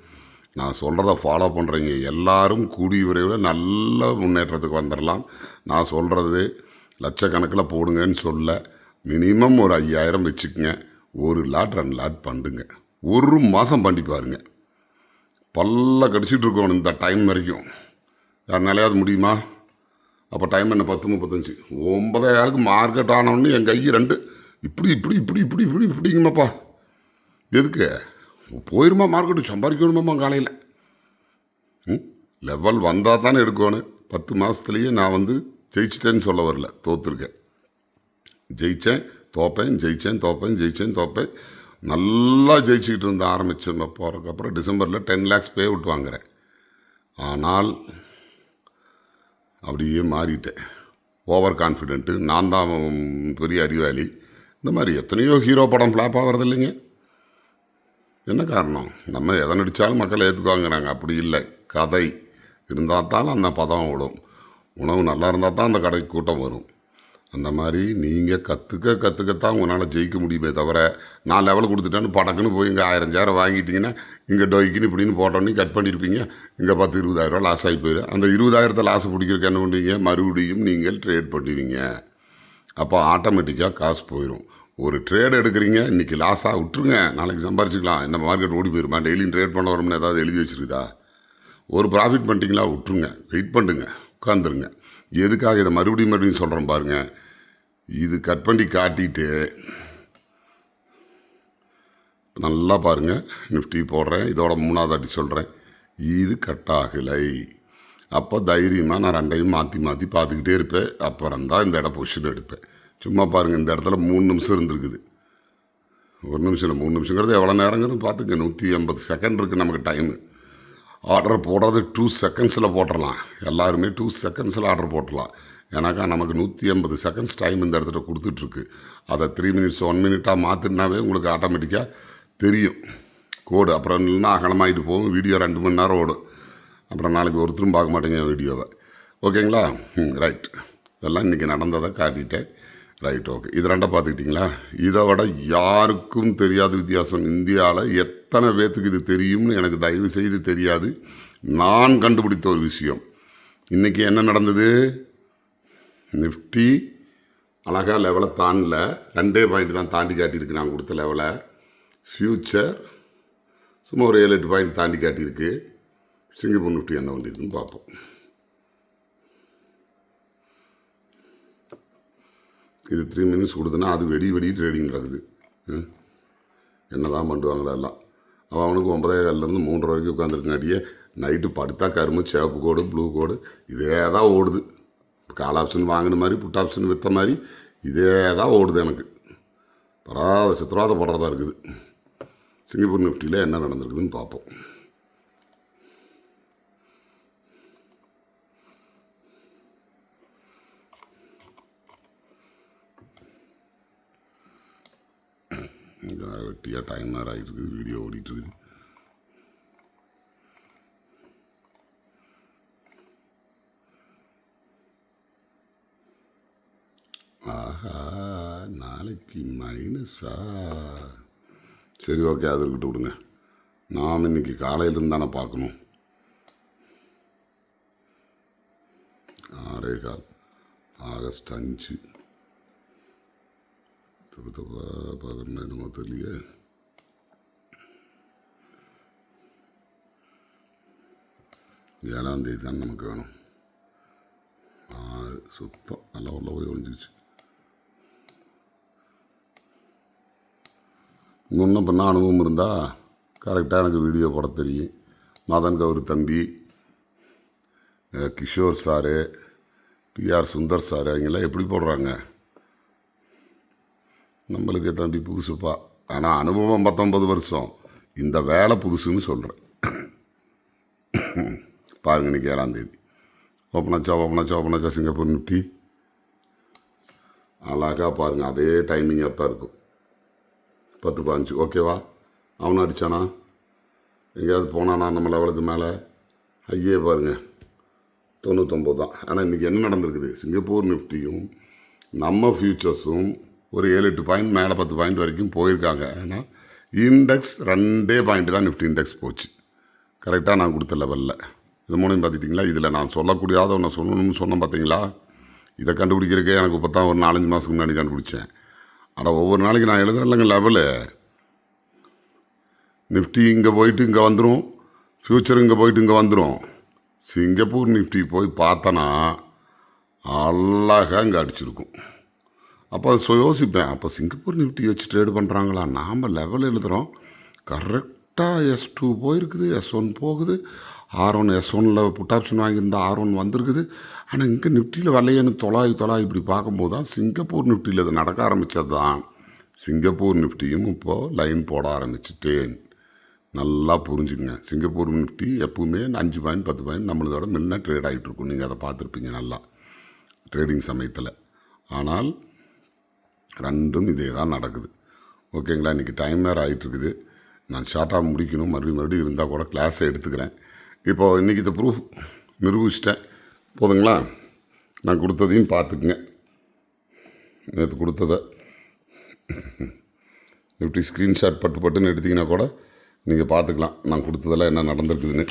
நான் சொல்கிறத ஃபாலோ பண்ணுறீங்க எல்லாரும் கூடிய விரைவில் நல்ல முன்னேற்றத்துக்கு வந்துடலாம். நான் சொல்கிறது லட்சக்கணக்கில் போடுங்கன்னு சொல்ல, மினிமம் ஒரு 5000 வச்சுக்கோங்க. 1 லாட் 2 லாட் பண்ணுங்க. 1 மாதம் பண்ணி பாருங்க. பல்ல கடிச்சிட்டு இருக்கணும் இந்த டைம் வரைக்கும். யாருனாலையாவது முடியுமா? அப்போ டைம் என்ன 10:35. 9:00 மார்க்கெட் ஆனோன்னு என் கை 2 இப்படிங்கம்மாப்பா. எதுக்கு போயிருமா மார்க்கெட்டு சம்பாதிக்கணுமாம்மா காலையில்? லெவல் வந்தால் தானே எடுக்கணும். 10 மாதத்துலேயே நான் ஜெயிச்சிட்டேன்னு சொல்ல வரல, தோற்றுருக்கேன். ஜெயித்தேன், தோப்பேன். நல்லா ஜெயிச்சுக்கிட்டு இருந்த ஆரம்பிச்சேன். போகிறதுக்கப்புறம் டிசம்பரில் 10 lakhs பே விட்டு வாங்குறேன். ஆனால் அப்படியே மாறிட்டேன். ஓவர் கான்ஃபிடென்ட்டு, நான் தான் பெரிய அறிவாளி. இந்த மாதிரி எத்தனையோ ஹீரோ படம் ஃப்ளாப் ஆகிறது இல்லைங்க. என்ன காரணம்? நம்ம எதை நடித்தாலும் மக்கள் ஏற்றுக்குவாங்கிறாங்க. அப்படி இல்லை, கதை இருந்தால் தான் அந்த பதம் விடும். உணவு நல்லா இருந்தால் தான் அந்த கடைக்கு கூட்டம் வரும். அந்த மாதிரி நீங்கள் கற்றுக்கத்தான் உங்களால் ஜெயிக்க முடியுமே தவிர, நான் லெவல் கொடுத்துட்டேன்னு படக்குன்னு போய் இங்கே 1000 வாங்கிட்டீங்கன்னா இங்கே டொய்க்குன்னு இப்படின்னு போட்டோன்னே கட் பண்ணியிருப்பீங்க. இங்கே 10-20,000 லாஸ் ஆகி போயிடும். அந்த 20,000 லாஸ் பிடிக்கிறதுக்கு என்ன பண்ணுவீங்க? மறுபடியும் நீங்கள் ட்ரேட் பண்ணுவீங்க. அப்போ ஆட்டோமேட்டிக்காக காசு போயிடும். ஒரு ட்ரேடு எடுக்கிறீங்க, இன்றைக்கி லாஸாக விட்டுருங்க, நாளைக்கு சம்பாரிச்சிக்கலாம். இந்த மார்க்கெட் ஓடி போயிருமா? டெய்லியும் ட்ரேட் பண்ண வரும்னு ஏதாவது எழுதி வச்சுருக்குதா? ஒரு ப்ராஃபிட் பண்ணிட்டீங்களா? விட்டுருங்க, வெயிட் பண்ணுங்க, உட்காந்துருங்க. எதுக்காக இதை மறுபடியும் சொல்கிறேன் பாருங்கள். இது கட் பண்ணி காட்டிட்டு நல்லா பாருங்கள். நிஃப்டி போடுறேன், இதோட 3வது அடி சொல்கிறேன். இது கட் ஆகலை. அப்போ தைரியமாக நான் 2ஐயும் மாற்றி பார்த்துக்கிட்டே இருப்பேன். அப்புறம் தான் இந்த இடம் பொசிஷன் எடுப்பேன். சும்மா பாருங்கள், இந்த இடத்துல 3 நிமிஷம் இருந்திருக்குது. 1 நிமிஷம் இல்லை, 3 நிமிஷங்கிறது எவ்வளோ நேரங்கிறது பார்த்துங்க. 180 செகண்ட் இருக்குது நமக்கு டைமு. ஆர்டர் போடுறது 2 செகண்ட்ஸில் போட்டுடலாம். எல்லாருமே 2 செகண்ட்ஸில் ஆர்டர் போட்டுடலாம். ஏன்னாக்கா நமக்கு 180 செகண்ட்ஸ் டைம் இந்த இடத்துல கொடுத்துட்ருக்கு. அதை 3 minutes 1 minute மாற்றினாவே உங்களுக்கு ஆட்டோமேட்டிக்காக தெரியும் கோடு. அப்புறம் இல்லைன்னா அகலமாகிட்டு போகும். வீடியோ 2 மணி நேரம் ஓடும். அப்புறம் நாளைக்கு ஒருத்தரும் பார்க்க மாட்டேங்க வீடியோவை. ஓகேங்களா? ரைட். இதெல்லாம் இன்றைக்கி நடந்ததை காட்டிட்டேன். Right, okay. இது 2 பார்த்துக்கிட்டிங்களா? இதை விட யாருக்கும் தெரியாத வித்தியாசம். இந்தியாவில் எத்தனை பேர்த்துக்கு இது தெரியும்னு எனக்கு தயவு செய்து தெரியாது. நான் கண்டுபிடித்த ஒரு விஷயம். இன்றைக்கி என்ன நடந்தது? நிஃப்டி அழகாக லெவலை தாண்டல, 2 பாயிண்ட் தான் தாண்டி காட்டியிருக்கு நான் கொடுத்த லெவலை. ஃப்யூச்சர் சும்மா ஒரு 7-8 பாயிண்ட் தாண்டி காட்டியிருக்கு. சிங்கப்பூர் நிஃப்டி என்ன பண்ணியிருக்குன்னு பார்ப்போம். இது 3 மினிட்ஸ் கொடுத்தனா அது வெடி ட்ரேடிங் நடக்குது. என்ன தான் பண்ணுவாங்களா எல்லாம். அவனுக்கு 9:15 3 வரைக்கும் உட்காந்துருக்காட்டியே நைட்டு படுத்தா கரும்பு சேப்பு கோடு ப்ளூ கோடு இதே தான் ஓடுது. கால் ஆப்ஷன் வாங்கின மாதிரி புட் ஆப்ஷன் விற்ற மாதிரி இதே தான் ஓடுது. எனக்கு சித்திரவாதப்படுறதா இருக்குது. சிங்கப்பூர் நிஃப்டியில் என்ன நடந்திருக்குதுன்னு பார்ப்போம். வெட்டியாக டைம் நேரம் ஆகிட்டு இருக்குது, வீடியோ ஓடிட்டுருக்குது. ஆஹா, நாளைக்கு மைனஸா? சரி, ஓகே, அது இருக்கட்டும் விடுங்க. நாம் இன்னைக்கு காலையிலேருந்து தானே பார்க்கணும். 6:15 ஆகஸ்ட் 5 11 என்னமோ தெரியலையே. ஏழாம் தேதி தான் நமக்கு வேணும். சுத்தம் நல்லா உள்ள போய் ஒழிஞ்சிருச்சு. முன்ன பண்ண அனுபவம் இருந்தால் கரெக்டாக எனக்கு வீடியோ போட தெரியும். மதன் கௌரி தம்பி, Kishore sir, P R Sundar sir அவங்கெல்லாம் எப்படி போடுறாங்க. நம்மளுக்கு தம்பி புதுசுப்பா. ஆனால் அனுபவம் 19 வருஷம். இந்த வேலை புதுசுன்னு சொல்கிறேன். பாருங்கள், இன்றைக்கி 7ஆம் தேதி ஓப்பனாச்சா சிங்கப்பூர் நிஃப்டி. அழகாக பாருங்கள், அதே டைமிங்காக தான் இருக்கும். 10-15 ஓகேவா. அவனும் அடித்தானா? எங்கேயாவது போனானா நம்ம லெவலுக்கு மேலே? ஐயே பாருங்கள், 99 தான். ஆனால் இன்றைக்கி என்ன நடந்திருக்குது? சிங்கப்பூர் நிஃப்டியும் நம்ம ஃபியூச்சர்ஸும் ஒரு 7-8 பாயிண்ட் மேலே 10 பாயிண்ட் வரைக்கும் போயிருக்காங்க. ஏன்னா இண்டெக்ஸ் 2 பாயிண்ட் தான் நிஃப்டி இண்டெக்ஸ் போச்சு. கரெக்டாக நான் கொடுத்த லெவலில். இது மூணையும் பார்த்துட்டிங்களா? இதில் நான் சொல்லக்கூடியாத ஒன்று சொல்லணும்னு சொன்னேன் பார்த்தீங்களா? இதை கண்டுபிடிக்கிறக்கே எனக்கு இப்போ தான் ஒரு 4-5 மாதத்துக்கு முன்னாடி கண்டுபிடிச்சேன். ஆனால் ஒவ்வொரு நாளைக்கு நான் எழுதுறேன்லங்க லெவலு. நிஃப்டி இங்கே போயிட்டு இங்கே வந்துடும், ஃப்யூச்சர் இங்கே போயிட்டு இங்கே வந்துடும். சிங்கப்பூர் நிஃப்டி போய் பார்த்தனா அழகாக இங்கே அடிச்சிருக்கும். அப்போ அதை யோசிப்பேன், அப்போ சிங்கப்பூர் நிஃப்டி வச்சு ட்ரேடு பண்ணுறாங்களா? நாம் லெவல் எழுதுகிறோம், கரெக்டாக S2 போயிருக்குது, S1 போகுது, R1 S1ல் புட் ஆப்ஷன் வாங்கியிருந்தா R1 வந்திருக்குது. ஆனால் இங்கே நிஃப்டியில் வரலையேன்னு தொலாய் இப்படி பார்க்கும்போது தான் சிங்கப்பூர் நிஃப்டியில் அது நடக்க ஆரம்பித்தது தான். சிங்கப்பூர் நிஃப்டியும் இப்போது லைன் போட ஆரம்பிச்சிட்டேன். நல்லா புரிஞ்சுங்க. சிங்கப்பூர் நிஃப்டி எப்பவுமே 5 பாயிண்ட் 10 பாயிண்ட் நம்மளோட முன்ன ட்ரேட் ஆகிட்டு இருக்கும். நீங்கள் அதை பார்த்துருப்பீங்க நல்லா ட்ரேடிங் சமயத்தில். ஆனால் ரெண்டும் இதே தான் நடக்குது. ஓகேங்களா? இன்றைக்கி டைம் வேறு ஆகிட்டுருக்குது. நான் ஷார்ட்டாக முடிக்கணும். மறுபடியும் இருந்தால் கூட கிளாஸை எடுத்துக்கிறேன். இப்போது இன்றைக்கி இந்த ப்ரூஃப் நிரூபிச்சிட்டேன். போதுங்களா? நான் கொடுத்ததையும் பார்த்துக்குங்க. நேற்று கொடுத்ததை நிஃப்டி ஸ்க்ரீன்ஷாட் பட்டுன்னு எடுத்திங்கன்னா கூட நீங்கள் பார்த்துக்கலாம் நான் கொடுத்ததெல்லாம் என்ன நடந்திருக்குதுன்னு.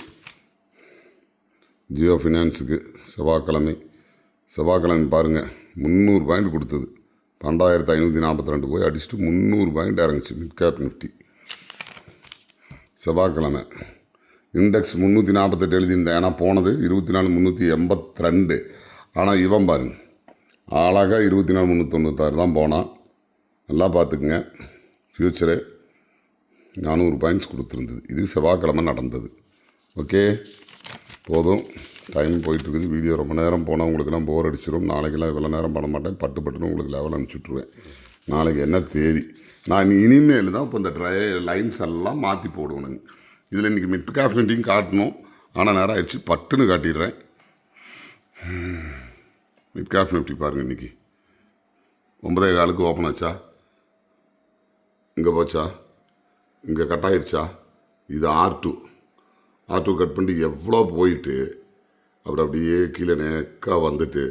ஜியோ ஃபினான்ஸுக்கு செவ்வாய்க்கிழமை பாருங்கள், 300 பாயிண்ட் கொடுத்தது. 12,542 போய் அடிச்சுட்டு 300 பாயிண்ட் இறங்குச்சு மிட் கேப் நிஃப்டி. செவ்வாய்க்கிழமை இண்டெக்ஸ் 348 எழுதியிருந்தேன். ஏன்னா போனது 24,382. ஆனால் இவன் பாருங்க அழகாக 24,396 தான் போனான். நல்லா பார்த்துக்குங்க. ஃப்யூச்சரு 400 பாயிண்ட்ஸ் கொடுத்துருந்தது. இது செவ்வாய்க்கிழமை நடந்தது. ஓகே, போதும். டைம் போயிட்டுருக்குது. வீடியோ ரொம்ப நேரம் போனால் உங்களுக்கெல்லாம் போர் அடிச்சிடும். நாளைக்கெல்லாம் இவ்வளோ நேரம் பண்ண மாட்டேன். பட்டுன்னு உங்களுக்கு லெவல் அனுப்பிச்சுட்ருவேன். நாளைக்கு என்ன தேதி நான் இனிமேல் தான் இப்போ இந்த லைன்ஸ் எல்லாம் மாற்றி போடுவேனுங்க. இதில் இன்றைக்கி மிட் கேப் நிஃப்டியும் காட்டணும். ஆனால் நேரம் ஆயிடுச்சு, பட்டுன்னு காட்டிடுறேன். மிட் கேப் நிஃப்டி பாருங்கள், இன்றைக்கி 9:15 ஓப்பன் ஆச்சா? இங்கே போச்சா? இங்கே கட் ஆயிடுச்சா? இது R2 கட் பண்ணி எவ்வளோ போயிட்டு அப்புறம் அப்படியே கீழே நேக்காக வந்துட்டு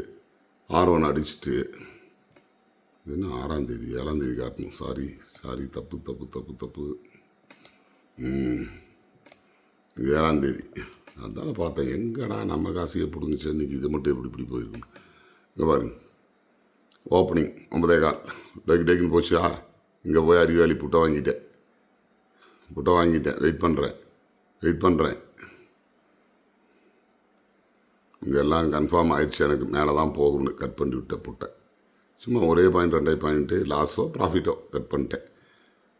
R1 அடிச்சுட்டு, இது என்ன 6ஆம் தேதி 7ஆம் தேதி காட்டணும். சாரி தப்பு. இது 7ஆம் தேதி. அதால் பார்த்தேன், எங்கடா நம்ம காசையை பிடுங்குச்சு இன்றைக்கி. இது மட்டும் எப்படி போயிருக்கணும். இங்கே பாருங்க, ஓப்பனிங் 9:15 டேக்குன்னு போச்சா. இங்கே போய் அறிவாளி புட்டை வாங்கிட்டேன். வெயிட் பண்ணுறேன். இங்கே எல்லாம் கன்ஃபார்ம் ஆயிடுச்சு, எனக்கு மேலே தான் போகணும்னு கட் பண்ணி விட்ட புட்டை. சும்மா ஒரே பாயிண்ட் 2 பாயிண்ட்டு லாஸோ ப்ராஃபிட்டோ கட் பண்ணிட்டேன்.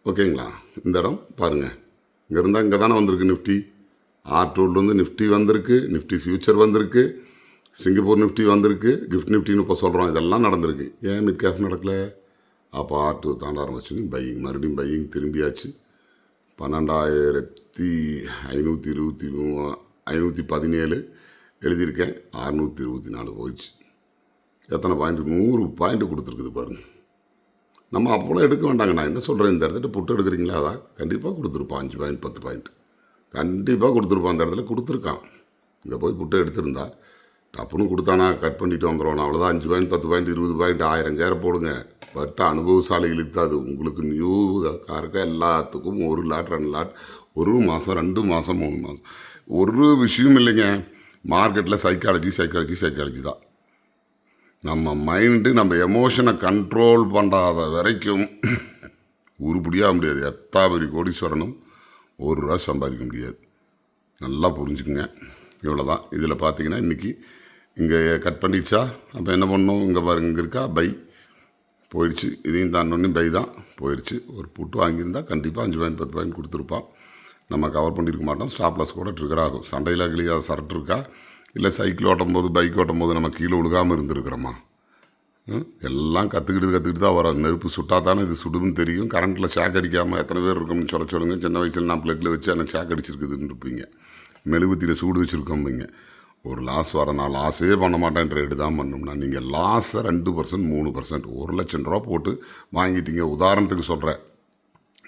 ஓகேங்களா. இந்த இடம் பாருங்கள், இங்கே இருந்தால் இங்கே தானே வந்திருக்கு நிஃப்டி. R2லேருந்து நிஃப்டி வந்திருக்கு, நிஃப்டி ஃபியூச்சர் வந்திருக்கு, சிங்கப்பூர் நிஃப்டி வந்திருக்கு, கிஃப்ட் நிஃப்டின்னு இப்போ சொல்கிறோம். இதெல்லாம் நடந்திருக்கு. ஏன் மிட் கேப் நடக்கலை? அப்போ R2 தாண்ட ஆரம்பிச்சுன்னு பையிங், மறுபடியும் பையிங் திரும்பியாச்சு. 12,517 எழுதியிருக்கேன். 624 போயிடுச்சு. எத்தனை பாயிண்ட்? 100 பாயிண்ட் கொடுத்துருக்குது பாருங்கள். நம்ம அப்போலாம் எடுக்க வேண்டாங்க. நான் என்ன சொல்கிறேன், இந்த இடத்துல புட்டு எடுக்கிறீங்களா, அதான் கண்டிப்பாக கொடுத்துருப்பான். 5 பாயிண்ட் 10 பாயிண்ட் கண்டிப்பாக கொடுத்துருப்பான். அந்த இடத்துல கொடுத்துருக்கான். இங்கே போய் புட்டை எடுத்திருந்தா டப்புன்னு கொடுத்தானா கட் பண்ணிட்டு வந்துடுவோம். அவ்வளோதான். 5 பாயிண்ட் 10 பாயிண்ட் 20 பாயிண்ட் 1000 போடுங்க. பட் அனுபவசாலிகளுக்கு அது உங்களுக்கு நியூ காருக்க எல்லாத்துக்கும் 1 லாட் 2 லாட் 1 மாதம் 2 மாதம் 3 மாதம் ஒரு விஷயம் இல்லைங்க. மார்க்கெட்டில் சைக்காலஜி தான். நம்ம மைண்டு நம்ம எமோஷனை கண்ட்ரோல் பண்ணுறாத வரைக்கும் உருப்படியாக முடியாது. எத்தாபரி கோடீஸ்வரனும் ₹1 சம்பாதிக்க முடியாது. நல்லா புரிஞ்சுக்குங்க. இவ்வளோ தான். இதில் பார்த்தீங்கன்னா இன்றைக்கி இங்கே கட் பண்ணிடுச்சா. அப்போ என்ன பண்ணணும், இங்கே பாருங்க, இங்கே இருக்கா பை போயிடுச்சு. இதையும் தாண்டோன்னே பை தான் போயிடுச்சு. ஒரு புட்டு வாங்கியிருந்தால் கண்டிப்பாக 5 பாயிண்ட் 10 பாயிண்ட் கொடுத்துருப்பான். நம்ம கவர் பண்ணியிருக்க மாட்டோம். ஸ்டாப் லாஸ் கூட ட்ரிகர் ஆகும். சண்டையில் கிளியாக சரட்டு இருக்கா, இல்லை சைக்கிள் ஓட்டும் போது பைக் ஓட்டும் போது நம்ம கீழே விழுகாமல் இருந்துருக்குறோமா? எல்லாம் கற்றுக்கிட்டு தான் வரோம். நெருப்பு சுட்டா தானே இது சுடுன்னு தெரியும். கரண்ட்டில் ஷாக் அடிக்காமல் எத்தனை பேர் இருக்கோம்னு சொல்லுங்க. சின்ன வயசில் நான் ப்ளக்கில் வச்சு எனக்கு ஷாக் அடிச்சிருக்குதுன்னு இருப்பீங்க. மெழுகுத்தியில் சூடு வச்சுருக்கோம்பிங்க. ஒரு லாஸ் வர நான் லாஸே பண்ண மாட்டேன், ட்ரேடு தான் பண்ணோம்னா நீங்கள் லாஸை 2% 3% ₹1,00,000 போட்டு வாங்கிட்டீங்க. உதாரணத்துக்கு சொல்கிறேன்,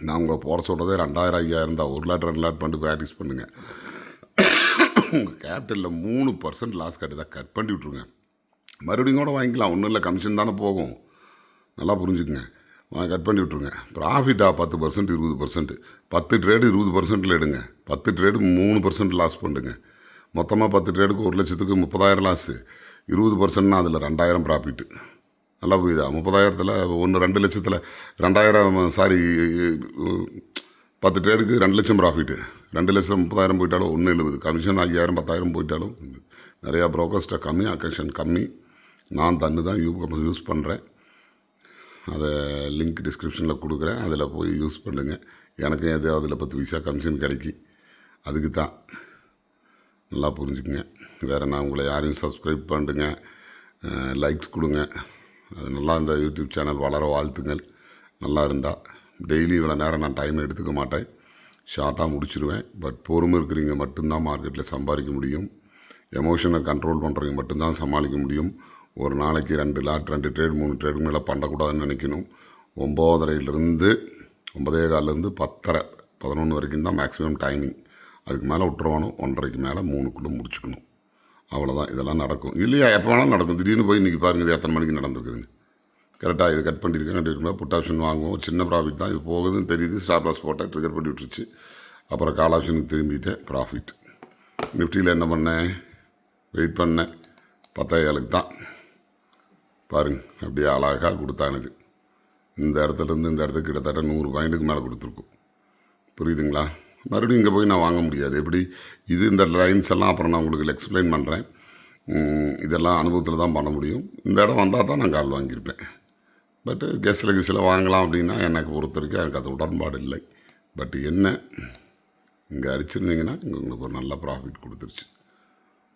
நான் உங்களை போகிற சொல்கிறதே 2000 5000 தான். 1 லாட் 2 லாட் பண்ணிட்டு ப்ராக்டிஸ் பண்ணுங்கள். உங்கள் கேபிட்டலில் 3% லாஸ் கட்டி கட் பண்ணி விட்ருங்க. மறுபடியும் கூட வாங்கிக்கலாம். ஒன்றும் இல்லை, கமிஷன் தானே போகும். நல்லா புரிஞ்சுக்குங்க. கட் பண்ணி விட்ருங்க. ப்ராஃபிட்டாக 10% 20%. 10 ட்ரேடு 20%ல் எடுங்க. 10 ட்ரேடு 3% லாஸ் பண்ணுங்க. மொத்தமாக 10 ட்ரேடுக்கு 1,00,000க்கு 30,000 லாஸு. 20%னா அதில் 2,000 ப்ராஃபிட்டு. நல்லா புரியுதா? 30,000த்தில் 2 லட்சத்தில் 2,000 சாரி 10 ட்ரேடுக்கு 2 லட்சம் ப்ராஃபிட்டு. 2 லட்சம் 30,000 போயிட்டாலும் 1,70. கமிஷன் 5,000 10,000 போயிட்டாலும் நிறையா ப்ரோக்கர்ஸ்ட்டை கம்மி, அக்கஷன் கம்மி. நான் தண்ணி தான் யூஸ் பண்ணுறேன். அதை லிங்க் டிஸ்கிரிப்ஷனில் கொடுக்குறேன். அதில் போய் யூஸ் பண்ணுங்கள். எனக்கு எதாவது அதில் 10 பைசா கமிஷன் கிடைக்கி. அதுக்கு தான். நல்லா புரிஞ்சுக்குங்க. வேறு நான் உங்களை யாரையும் சப்ஸ்கிரைப் பண்ணுங்க, லைக்ஸ் கொடுங்க. அது நல்லா இந்த யூடியூப் சேனல் வளர வாழ்த்துங்கள். நல்லா இருந்தால் டெய்லி இவ்வளோ நேரம் நான் டைம் எடுத்துக்க மாட்டேன். ஷார்ட்டாக முடிச்சிடுவேன். பட் பொறுமை இருக்கிறீங்க மட்டும்தான் மார்க்கெட்டில் சம்பாதிக்க முடியும். எமோஷனை கண்ட்ரோல் பண்ணுறவங்க மட்டும்தான் சமாளிக்க முடியும். ஒரு நாளைக்கு 2 லாட் 2 ட்ரேட் 3 ட்ரேடு மேலே பண்ணக்கூடாதுன்னு நினைக்கணும். 9:30லேருந்து 9:15லேருந்து 10:30 11 வரைக்கும் தான் மேக்ஸிமம் டைமிங். அதுக்கு மேலே விட்டுருவானோ 1:30க்கு மேலே 3க்குள்ளே முடிச்சுக்கணும். அவ்வளோதான். இதெல்லாம் நடக்கும் இல்லையா? எப்போ வேணாலும் நடக்கும். திடீர்னு போய் இன்றைக்கி பாருங்கள், இது எத்தனை மணிக்கு நடந்திருக்குதுன்னு. கரெக்டாக இது கட் பண்ணியிருக்கேன். கண்டிப்பாக புட் ஆப்ஷன் வாங்குவோம். சின்ன ப்ராஃபிட் தான். இது போகுதுன்னு தெரியுது. ஸ்டாப் லாஸ் போட்டேன், ட்ரிகர் பண்ணி விட்டுருச்சு. அப்புறம் கால் ஆப்ஷனுக்கு திரும்பிட்டேன். ப்ராஃபிட். நிஃப்டியில் என்ன பண்ணேன், வெயிட் பண்ணேன். 10,000க்கு தான் பாருங்க. அப்படியே அழகாக கொடுத்தா எனக்கு. இந்த இடத்துலேருந்து இந்த இடத்துக்கு கிட்டத்தட்ட 100 பாயிண்ட்டுக்கு மேலே கொடுத்துருக்கும். புரியுதுங்களா? மறுபடியும் இங்கே போய் நான் வாங்க முடியாது. எப்படி இது இந்த லைன்ஸ் எல்லாம் அப்புறம் நான் உங்களுக்கு எக்ஸ்பிளைன் பண்ணுறேன். இதெல்லாம் அனுபவத்தில் தான் பண்ண முடியும். இந்த இடம் வந்தால் தான் நான் கால் வாங்கியிருப்பேன். பட்டு கெஸ்ஸில் வாங்கலாம் அப்படின்னா எனக்கு பொறுத்த வரைக்கும் எனக்கு அது உடன்பாடு இல்லை. பட் என்ன, இங்கே அடிச்சிருந்தீங்கன்னா இங்கே உங்களுக்கு ஒரு நல்ல ப்ராஃபிட் கொடுத்துருச்சு.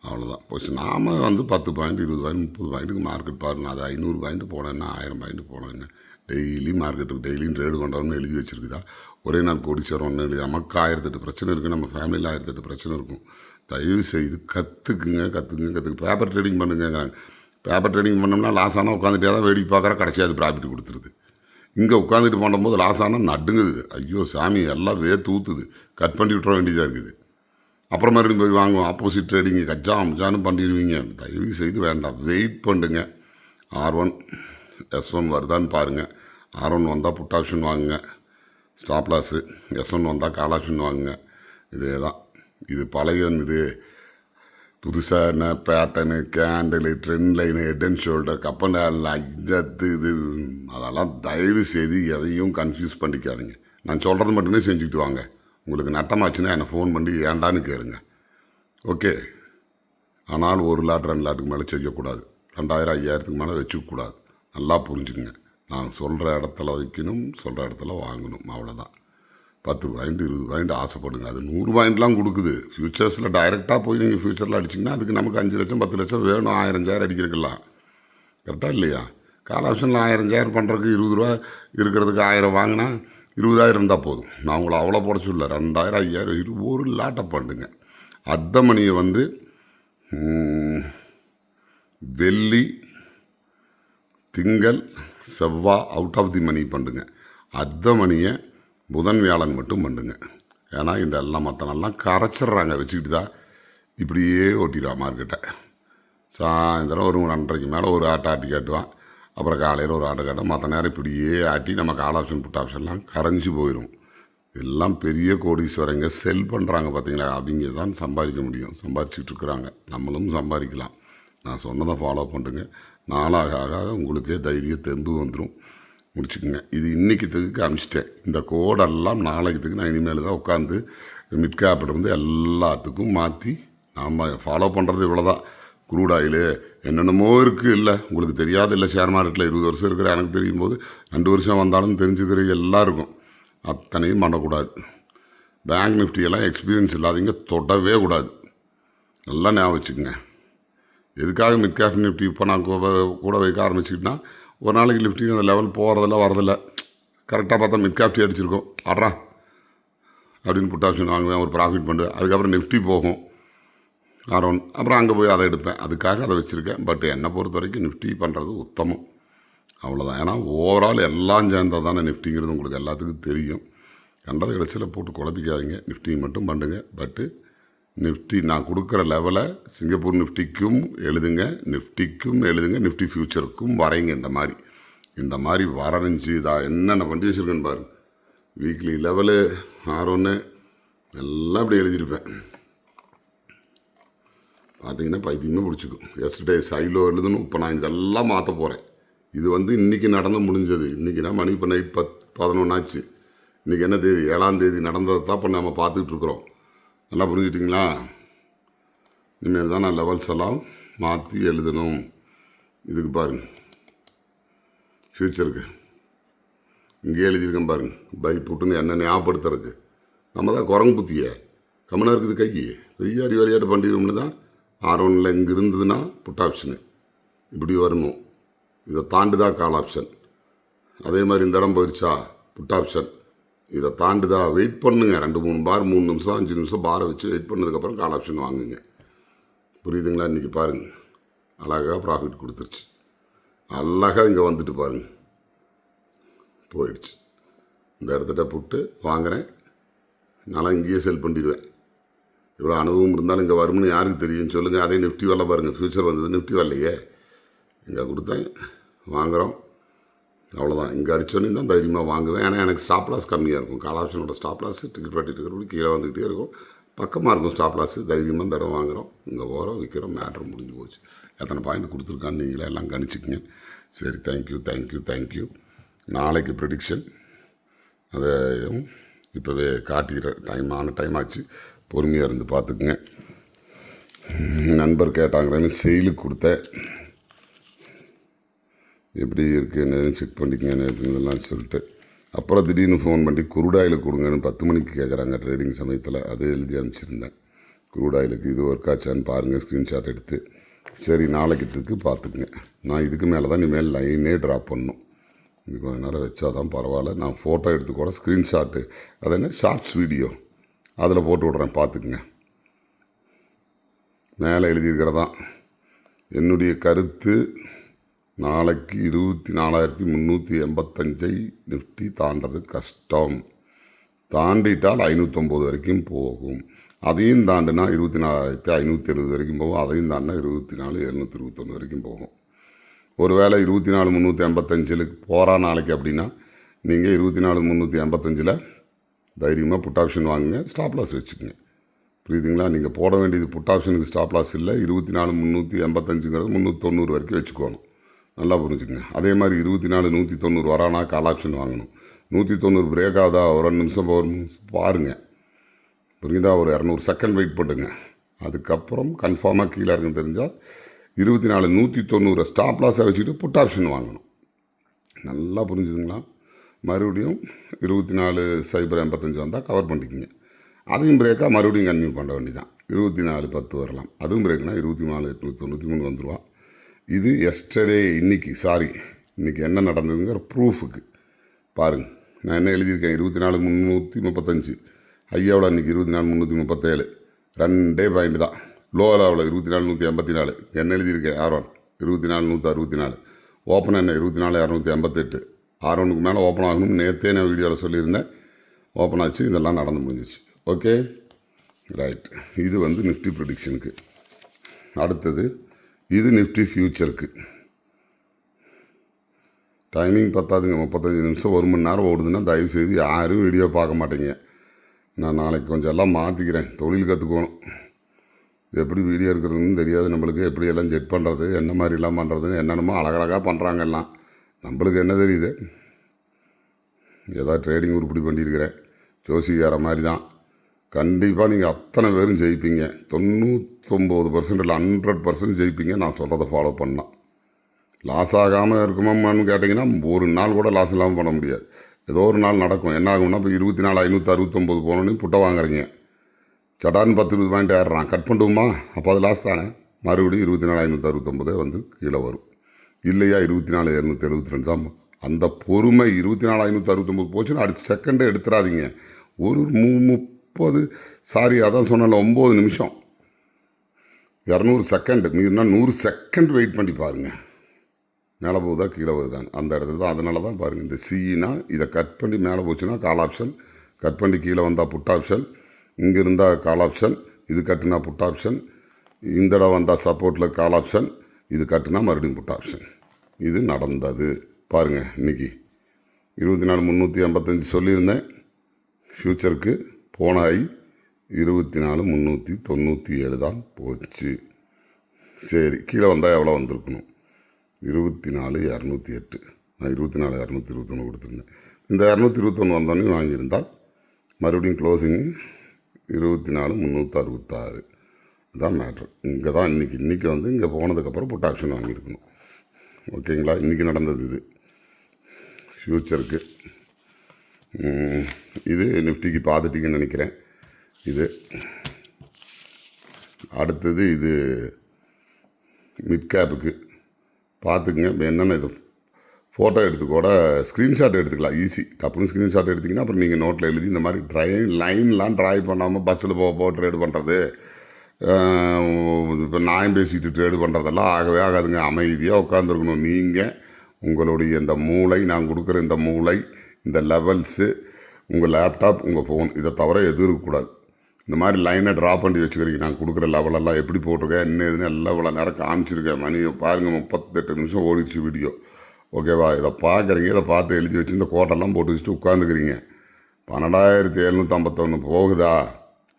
அவ்வளோதான் போச்சு. நாம் 10 பாயிண்ட் 20 பாயிண்ட் 30 பாயிண்ட்டுக்கு மார்க்கெட் பாருங்கள். அது 500 பாயிண்ட் போனேன்னா 1000 பாயிண்ட் போனேன்னு டெய்லி மார்க்கெட்டுக்கு டெய்லியும் ட்ரேடு பண்ணுறோன்னு எழுதி வச்சுருக்குதா? ஒரே நாள் கோடீஸ்வரம் ஒன்று எழுதி. நமக்கு 1008 பிரச்சனை இருக்குது. நம்ம ஃபேமிலியில் 1008 பிரச்சனை இருக்கும். தயவு செய்து கற்றுக்குங்க. பேப்பர் ட்ரேடிங் பண்ணுங்கிறாங்க. பேப்பர் ட்ரேடிங் பண்ணோம்னா லாஸ் ஆனால் உட்காந்துட்டே தான் வேடிக்கை பார்க்குற, கடைசியாக அது ப்ராஃபிட் கொடுத்துருது. இங்கே உட்காந்துட்டு பண்ணும்போது லாஸ் ஆனால் நடுங்குது. ஐயோ சாமி, எல்லாம் ஊற்றுது. கட் பண்ணி விட்டுற வேண்டியதாக இருக்குது. அப்புறம் மறுபடியும் போய் வாங்குவோம். ஆப்போசிட் ட்ரேடிங்கு கச்சான்னு பண்ணிடுவீங்க. தயவு செய்து வேண்டாம். வெயிட் பண்ணுங்க. R1 S1 வருதான்னு பாருங்கள். R1 வந்தால் புட் ஆப்ஷன் வாங்குங்க, ஸ்டாப் லாஸு. S1 வந்தால் கால் ஆப்ஷன் வாங்குங்க. இதே தான். இது பழைய இது புதுசாக என்ன pattern candle trend line head and shoulder cup and ஹேண்ட்லாம் இது அதெல்லாம் தயவு செய்து எதையும் கன்ஃபியூஸ் பண்ணிக்காதீங்க. நான் சொல்கிறது மட்டுமே செஞ்சுக்கிட்டு வாங்க. உங்களுக்கு நட்டமாச்சுன்னா என்னை ஃபோன் பண்ணி ஏண்டான்னு கேளுங்க. ஓகே. ஆனால் 1 லாட் 2 லாட்டுக்கு மேலே செய்யக்கூடாது. 2000 5000க்கு மேலே வச்சுக்கக்கூடாது. நல்லா புரிஞ்சுக்குங்க. நான் சொல்கிற இடத்துல வைக்கணும், சொல்கிற இடத்துல வாங்கணும், அவ்வளோதான். 10 பாயிண்ட் 20 பாயிண்ட் ஆசைப்படுங்க. அது 100 பாயிண்ட்லாம் கொடுக்குது. ஃப்யூச்சர்ஸில் டைரெக்டாக போய் நீங்கள் ஃப்யூச்சரில் அடிச்சிங்கன்னா அதுக்கு நமக்கு 5 லட்சம் 10 லட்சம் வேணும். 1000 அடிக்கிறதுக்கெல்லாம் கரெக்டாக இல்லையா? கால் ஆப்ஷனில் 1000 பண்ணுறதுக்கு 20 ரூபா இருக்கிறதுக்கு 1000 வாங்கினா 20,000 இருந்தால் போதும். நான் உங்களை அவ்வளோ போட சொல்ல. 2000 5000 ஒரு லாட்டை பண்ணுங்க. அர்த்த மணியை வந்து வெள்ளி திங்கள் செவ்வாய் அவுட் ஆஃப் தி மணி பண்ணுங்க. அர்த்த மணியை புதன் வியாழன் மட்டும் பண்ணுங்க. ஏன்னா இந்த எல்லாம் மற்ற நாள்லாம் கரைச்சிட்றாங்க. வச்சுக்கிட்டு தான் இப்படியே ஓட்டிடுவா மார்க்கெட்டை. சாயந்தரம் ஒரு 2:30க்கு மேலே ஒரு ஆட்டி காட்டுவான். அப்புறம் காலையில் ஒரு ஆட்டை காட்டும். மற்ற நேரம் இப்படியே ஆட்டி நம்ம கால் ஆப்ஷன் புட் ஆப்ஷன்லாம் கரைஞ்சி போயிடும். எல்லாம் பெரிய கோடீஸ்வரங்க செல் பண்ணுறாங்க பார்த்தீங்களா? அவங்க தான் சம்பாதிக்க முடியும். சம்பாதிச்சுட்டு இருக்கிறாங்க. நம்மளும் சம்பாதிக்கலாம். நான் சொன்னதை ஃபாலோ பண்ணுங்க. நாளாக ஆக உங்களுக்கே தைரிய தெம்பு வந்துடும். முடிச்சுக்குங்க. இது இன்றைக்கித்துக்கு அனுப்பிச்சிட்டேன். இந்த கோடெல்லாம் நாளைக்குத்துக்கு நான் இனிமேல் தான் உட்காந்து மிட் கேப்லேருந்து எல்லாத்துக்கும் மாற்றி நாம் ஃபாலோ பண்ணுறது இவ்வளோ தான். க்ரூட் ஆயிலு என்னென்னமோ இருக்குது. இல்லை உங்களுக்கு தெரியாது. இல்லை ஷேர் மார்க்கெட்டில் 20 வருஷம் இருக்கிற எனக்கு தெரியும் போது 2 வருஷம் வந்தாலும் தெரிஞ்சுக்கிற எல்லாம் இருக்கும். அத்தனையும் பண்ணக்கூடாது. பேங்க் நிஃப்டியெல்லாம் எக்ஸ்பீரியன்ஸ் இல்லாதீங்க தொடவே கூடாது. நல்லா ஞாபகம் வச்சுக்கோங்க. எதுக்காக மிட் கேப் நிஃப்டி இப்போ நான் கூட வைக்க ஆரம்பிச்சுக்கிட்டேன்னா ஒரு நாளைக்கு நிஃப்டி அந்த லெவல் போகிறதில்ல வரதில்லை. கரெக்டாக பார்த்தா மிட் கேப்டி அடிச்சிருக்கோம். ஆடுறா அப்படின்னு புட் ஆப்ஷன் வாங்குவேன். ஒரு ப்ராஃபிட் பண்ணுவேன். அதுக்கப்புறம் நிஃப்டி போகும் ஆரோன். அப்புறம் அங்கே போய் அதை எடுப்பேன். அதுக்காக அதை வச்சுருக்கேன். பட் என்னை பொறுத்த வரைக்கும் நிஃப்டி பண்ணுறது உத்தமம். அவ்வளோதான். ஏன்னா ஓவரால் எல்லாம் சேர்ந்தால் தானே நிஃப்டிங்கிறது உங்களுக்கு எல்லாத்துக்கும் தெரியும். கண்டதை கடைசியில் போட்டு குழப்பிக்காதீங்க. நிஃப்டி மட்டும் பண்ணுங்க. பட்டு நிஃப்டி நான் கொடுக்குற லெவலை சிங்கப்பூர் நிஃப்டிக்கும் எழுதுங்க, நிஃப்டிக்கும் எழுதுங்க, நிஃப்டி ஃப்யூச்சருக்கும் வரைங்க. இந்த மாதிரி வரைஞ்சி இதாக என்னென்ன பண்ணி வச்சுருக்கேன்னு பாருங்கள். வீக்லி லெவலு R1 எல்லாம் இப்படி எழுதியிருப்பேன். பார்த்தீங்கன்னா பைத்தியமே பிடிச்சிக்கும். எஸ்டே சைலோ எழுதணும். இப்போ நான் இதெல்லாம் மாற்ற போகிறேன். இது வந்து இன்றைக்கி நடந்து முடிஞ்சது. இன்றைக்கினா மணி இப்போ நைட் 11 ஆச்சு. இன்றைக்கி என்ன தேதி? 7ஆம் தேதி நடந்ததை தான் இப்போ நம்ம பார்த்துக்கிட்டு இருக்கிறோம். நல்லா புரிஞ்சுட்டிங்களா? இனிமேல் தான் நான் லெவல்ஸ் எல்லாம் மாற்றி எழுதணும். இதுக்கு பாருங்கள், ஃப்யூச்சருக்கு இங்கே எழுதியிருக்கேன் பாருங்கள். பை புட்டுன்னு என்ன ஞாபகப்படுத்துறதுக்கு. நம்ம தான் குரங்கு புத்திய கம்மனாக இருக்குது கைக்கு. பெரிய அறிவாளியாட்டு பண்ணிடும்னு தான் R1 இங்கே இருந்ததுன்னா புட் ஆப்ஷனு இப்படி வரணும். இதை தாண்டுதா கால் ஆப்ஷன். அதே மாதிரி இந்த இடம் போயிடுச்சா புட் ஆப்ஷன். இதை தாண்டுதா வெயிட் பண்ணுங்க. 2-3 பார் 3 நிமிஷம் 5 நிமிஷம் பாரை வச்சு வெயிட் பண்ணதுக்கப்புறம் கால் ஆப்ஷன் வாங்குங்க. புரியுதுங்களா? இன்றைக்கி பாருங்கள் அழகாக ப்ராஃபிட் கொடுத்துருச்சு. அழகாக இங்கே வந்துட்டு பாருங்கள் போயிடுச்சு. இந்த இடத்துல புட்டு வாங்குகிறேன். நான் இங்கேயே செல் பண்ணிடுவேன். இவ்வளோ அனுபவம் இருந்தாலும் இங்கே வரும்னு யாருக்கு தெரியும் சொல்லுங்கள். அதே நிஃப்டி வரல பாருங்கள். ஃப்யூச்சர் வந்தது நிஃப்டி வரலையே. இங்கே கொடுத்தேன் வாங்குகிறோம். அவ்வளோதான். இங்கே அடித்தோன்னே தான் தைரியமாக வாங்குவேன். ஏன்னா எனக்கு ஸ்டாப் லாஸ் கம்மியாக இருக்கும். கால் ஆப்ஷனோட ஸ்டாப் லாஸ் டிக்கெட் பண்ணிட்டு இருக்கிறபடி கீழே வந்துக்கிட்டே இருக்கும். பக்கமாக இருக்கும் ஸ்டாப் லாஸ். தைரியமாக இந்த இடம் வாங்குகிறோம், இங்கே போகிறோம், விற்கிறோம். மேட்ரு முடிஞ்சு போச்சு. எத்தனை பாயிண்ட் கொடுத்துருக்கான்னு நீங்களே எல்லாம் கணிச்சிக்கங்க. சரி, தேங்க்யூ. நாளைக்கு ப்ரெடிக்ஷன் அதை இப்போவே காட்டிக்கிற டைம் ஆச்சு. பொறுமையாக இருந்து பார்த்துக்குங்க. நண்பர் கேட்டாங்கிறேன்னு செயலுக்கு கொடுத்தேன். எப்படி இருக்குன்னு செக் பண்ணிக்கங்கன்னு இதெல்லாம் சொல்லிட்டு அப்புறம் திடீர்னு ஃபோன் பண்ணி குரூடாயில் கொடுங்கன்னு 10 மணிக்கு கேட்குறாங்க ட்ரேடிங் சமயத்தில். அதே எழுதி அனுப்பிச்சிருந்தேன். குரூடாயிலுக்கு இது ஒர்க் ஆச்சான்னு பாருங்கள், ஸ்க்ரீன்ஷாட் எடுத்து. சரி, நாளைக்கு பார்த்துக்குங்க. நான் இதுக்கு மேலே தான் இனிமேல் லைனே ட்ராப் பண்ணணும். இது கொஞ்சம் நேரம் வச்சா தான் பரவாயில்ல. நான் ஃபோட்டோ எடுத்து கூட ஸ்க்ரீன்ஷாட்டு அது என்ன ஷார்ட்ஸ் வீடியோ அதில் போட்டு விட்றேன், பார்த்துக்குங்க. மேலே எழுதியிருக்கிறதான் என்னுடைய கருத்து. நாளைக்கு 24,385 நிஃப்டி தாண்டது கஷ்டம். தாண்டிட்டால் 509 வரைக்கும் போகும். அதையும் தாண்டினா 24,570 வரைக்கும் போகும். அதையும் தாண்டினா 24,721 வரைக்கும் போகும். ஒருவேளை 24,385 போகிறா நாளைக்கு அப்படின்னா நீங்கள் 24,385 தைரியமாக புட் ஆப்ஷன் வாங்குங்க, ஸ்டாப் லாஸ் வச்சுக்கோங்க. புரியுதுங்களா? நீங்கள் போட வேண்டியது புட் ஆப்ஷனுக்கு ஸ்டாப் லாஸ் இல்லை, 24,385ங்கிறது 390 வரைக்கும் வச்சுக்கோணும். நல்லா புரிஞ்சுக்கங்க. அதே மாதிரி 24,190 வரானா கால் ஆப்ஷன் வாங்கணும். 190 பிரேக் ஆகுதா, ஒரு 2 நிமிஷம் பாருங்கள். புரியுதா? ஒரு 200 செகண்ட் வெயிட் பண்ணுங்க. அதுக்கப்புறம் கன்ஃபார்மாக கீழே இருக்குன்னு தெரிஞ்சால் 24,190 ஸ்டாப் லாஸை வச்சுட்டு புட் ஆப்ஷன் வாங்கணும். நல்லா புரிஞ்சுதுங்களா? மறுபடியும் 24,085 வந்தால் கவர் பண்ணிக்கிங்க. அதையும் பிரேக்காக மறுபடியும் கன்டினியூ பண்ண வேண்டியதான். 24,10 வரலாம். அதுவும் பிரேக்னா 24,893 வந்துடுவா. இது எஸ்டர்டே இன்றைக்கி என்ன நடந்ததுங்கிற ப்ரூஃபுக்கு பாருங்கள். நான் என்ன எழுதியிருக்கேன், 24,335 ஐயாவில் இன்றைக்கி 24,337 2 பாயிண்ட் தான். லோவில் அவ்வளோ 24,184 என்ன எழுதியிருக்கேன், R1 24,164 ஓப்பன் என்ன 24,258 R1க்கு மேலே ஓப்பன் ஆகணும்னு நேற்றே நான் வீடியோவில் சொல்லியிருந்தேன். ஓப்பன் ஆச்சு, இதெல்லாம் நடந்து முடிஞ்சிச்சு. Okay right. இது வந்து நிஃப்டி ப்ரெடிக்ஷனுக்கு. அடுத்தது இது நிஃப்டி ஃப்யூச்சருக்கு. டைமிங் பத்தாதுங்க, 35 நிமிஷம் 1 மணி நேரம் ஓடுதுன்னா தயவுசெய்து யாரும் வீடியோ பார்க்க மாட்டேங்க. நான் நாளைக்கு கொஞ்சம் எல்லாம் மாற்றிக்கிறேன். தொழில் கற்றுக்கணும். எப்படி வீடியோ இருக்கிறதுன்னு தெரியாது நம்மளுக்கு. எப்படியெல்லாம் செக் பண்ணுறது, என்ன மாதிரிலாம் பண்ணுறதுன்னு என்னென்னமோ அழகழகாக பண்ணுறாங்க எல்லாம். நம்மளுக்கு என்ன தெரியுது? ஏதாவது ட்ரேடிங் உருப்படி பண்ணியிருக்கிறேன், ஜோசிகார மாதிரி தான். கண்டிப்பாக நீங்கள் அத்தனை பேரும் ஜெயிப்பீங்க. 99% இல்லை 100% ஜெயிப்பீங்க. நான் சொல்கிறத ஃபாலோ பண்ணால் லாஸ் ஆகாமல் இருக்குமான்னு கேட்டிங்கன்னா ஒரு நாள் கூட லாஸ் இல்லாமல் பண்ண முடியாது. ஏதோ ஒரு நாள் நடக்கும். என்ன ஆகும்னா, இப்போ 24,569 போனோன்னு புட்டை வாங்குறீங்க, சட்டான்னு 10-20 பாயிண்ட் ஏறுறான், கட் பண்ணுவோமா? அப்போ அது லாஸ் தானே. மறுபடியும் 24,569 வந்து கீழே வரும். இல்லையா 24,272 தான். அந்த பொறுமை 24,569 போச்சுன்னா அடுத்த செகண்டே எடுத்துடாதீங்க. ஒரு 30 அதான் சொன்னல 9 நிமிஷம் 200 செகண்ட் மீறினா 100 செகண்ட் வெயிட் பண்ணி பாருங்கள். மேலே போகுதா கீழே வருதான் அந்த இடத்துல தான். அதனால தான் பாருங்கள், இந்த சிஇனா இதை கட் பண்ணி மேலே போச்சுன்னா கால் ஆப்ஷன், கட் பண்ணி கீழே வந்தால் புட் ஆப்ஷன், இங்கே இருந்தால் கால் ஆப்ஷன், இது கட்டுனா புட் ஆப்ஷன், இந்த இடம் வந்தால் சப்போர்ட்டில் கால் ஆப்ஷன், இது கட்டுனா மறுபடியும் புட் ஆப்ஷன். இது நடந்தது பாருங்கள். இன்றைக்கி 24,385 சொல்லியிருந்தேன். ஃப்யூச்சருக்கு போன ஐ 24,397 தான் போச்சு. சரி, கீழே வந்தால் எவ்வளோ வந்திருக்கணும்? 24,208. நான் 24,221 கொடுத்துருந்தேன். இந்த 221 வந்தோடனே வாங்கியிருந்தால் மறுபடியும் க்ளோசிங்கு 24,366. இதுதான் மேட்ரு. இங்கே தான் இன்றைக்கி வந்து இங்கே போனதுக்கப்புறம் புட் ஆப்ஷன் வாங்கியிருக்கணும். ஓகேங்களா? இன்றைக்கி நடந்தது இது ஃப்யூச்சருக்கு. இது நிஃப்டிக்கு பார்த்துட்டிங்கன்னு நினைக்கிறேன். இது அடுத்தது இது மிட் கேப்புக்கு பார்த்துக்குங்க. இப்போ என்னென்ன இது ஃபோட்டோ எடுத்து கூட ஸ்க்ரீன்ஷாட் எடுத்துக்கலாம். ஈஸி. டப்புன்னு ஸ்க்ரீன்ஷாட் எடுத்திங்கன்னா அப்புறம் நீங்கள் நோட்டில் எழுதி இந்த மாதிரி லைன்லாம் ட்ராய் பண்ணாமல் பஸ்ஸில் போக ட்ரேடு பண்ணுறது, இப்போ நான் பேசிட்டு ட்ரேடு பண்ணுறதெல்லாம் ஆகவே ஆகாதுங்க. அமைதியாக உட்காந்துருக்கணும். நீங்கள் உங்களுடைய இந்த மூளை, நான் கொடுக்குற இந்த மூளை, இந்த லெவல்ஸு, உங்கள் லேப்டாப், உங்கள் ஃபோன், இதை தவிர எதுவும் இருக்கக்கூடாது. இந்த மாதிரி லைனை ட்ரா பண்ணி வச்சுக்கிறீங்க. நான் கொடுக்குற லெவலெல்லாம் எப்படி போட்டிருக்கேன், என்ன இதுன்னு எல்லாம் இவ்வளோ நேரம் காமிச்சிருக்கேன். மணியை பாருங்கள், 38 நிமிஷம் ஓடிடுச்சு வீடியோ. ஓகேவா? இதை பார்க்குறீங்க, இதை பார்த்து எழுதி வச்சு இந்த கோட்டெல்லாம் போட்டு வச்சுட்டு உட்காந்துக்கிறீங்க. 12,751 போகுதா,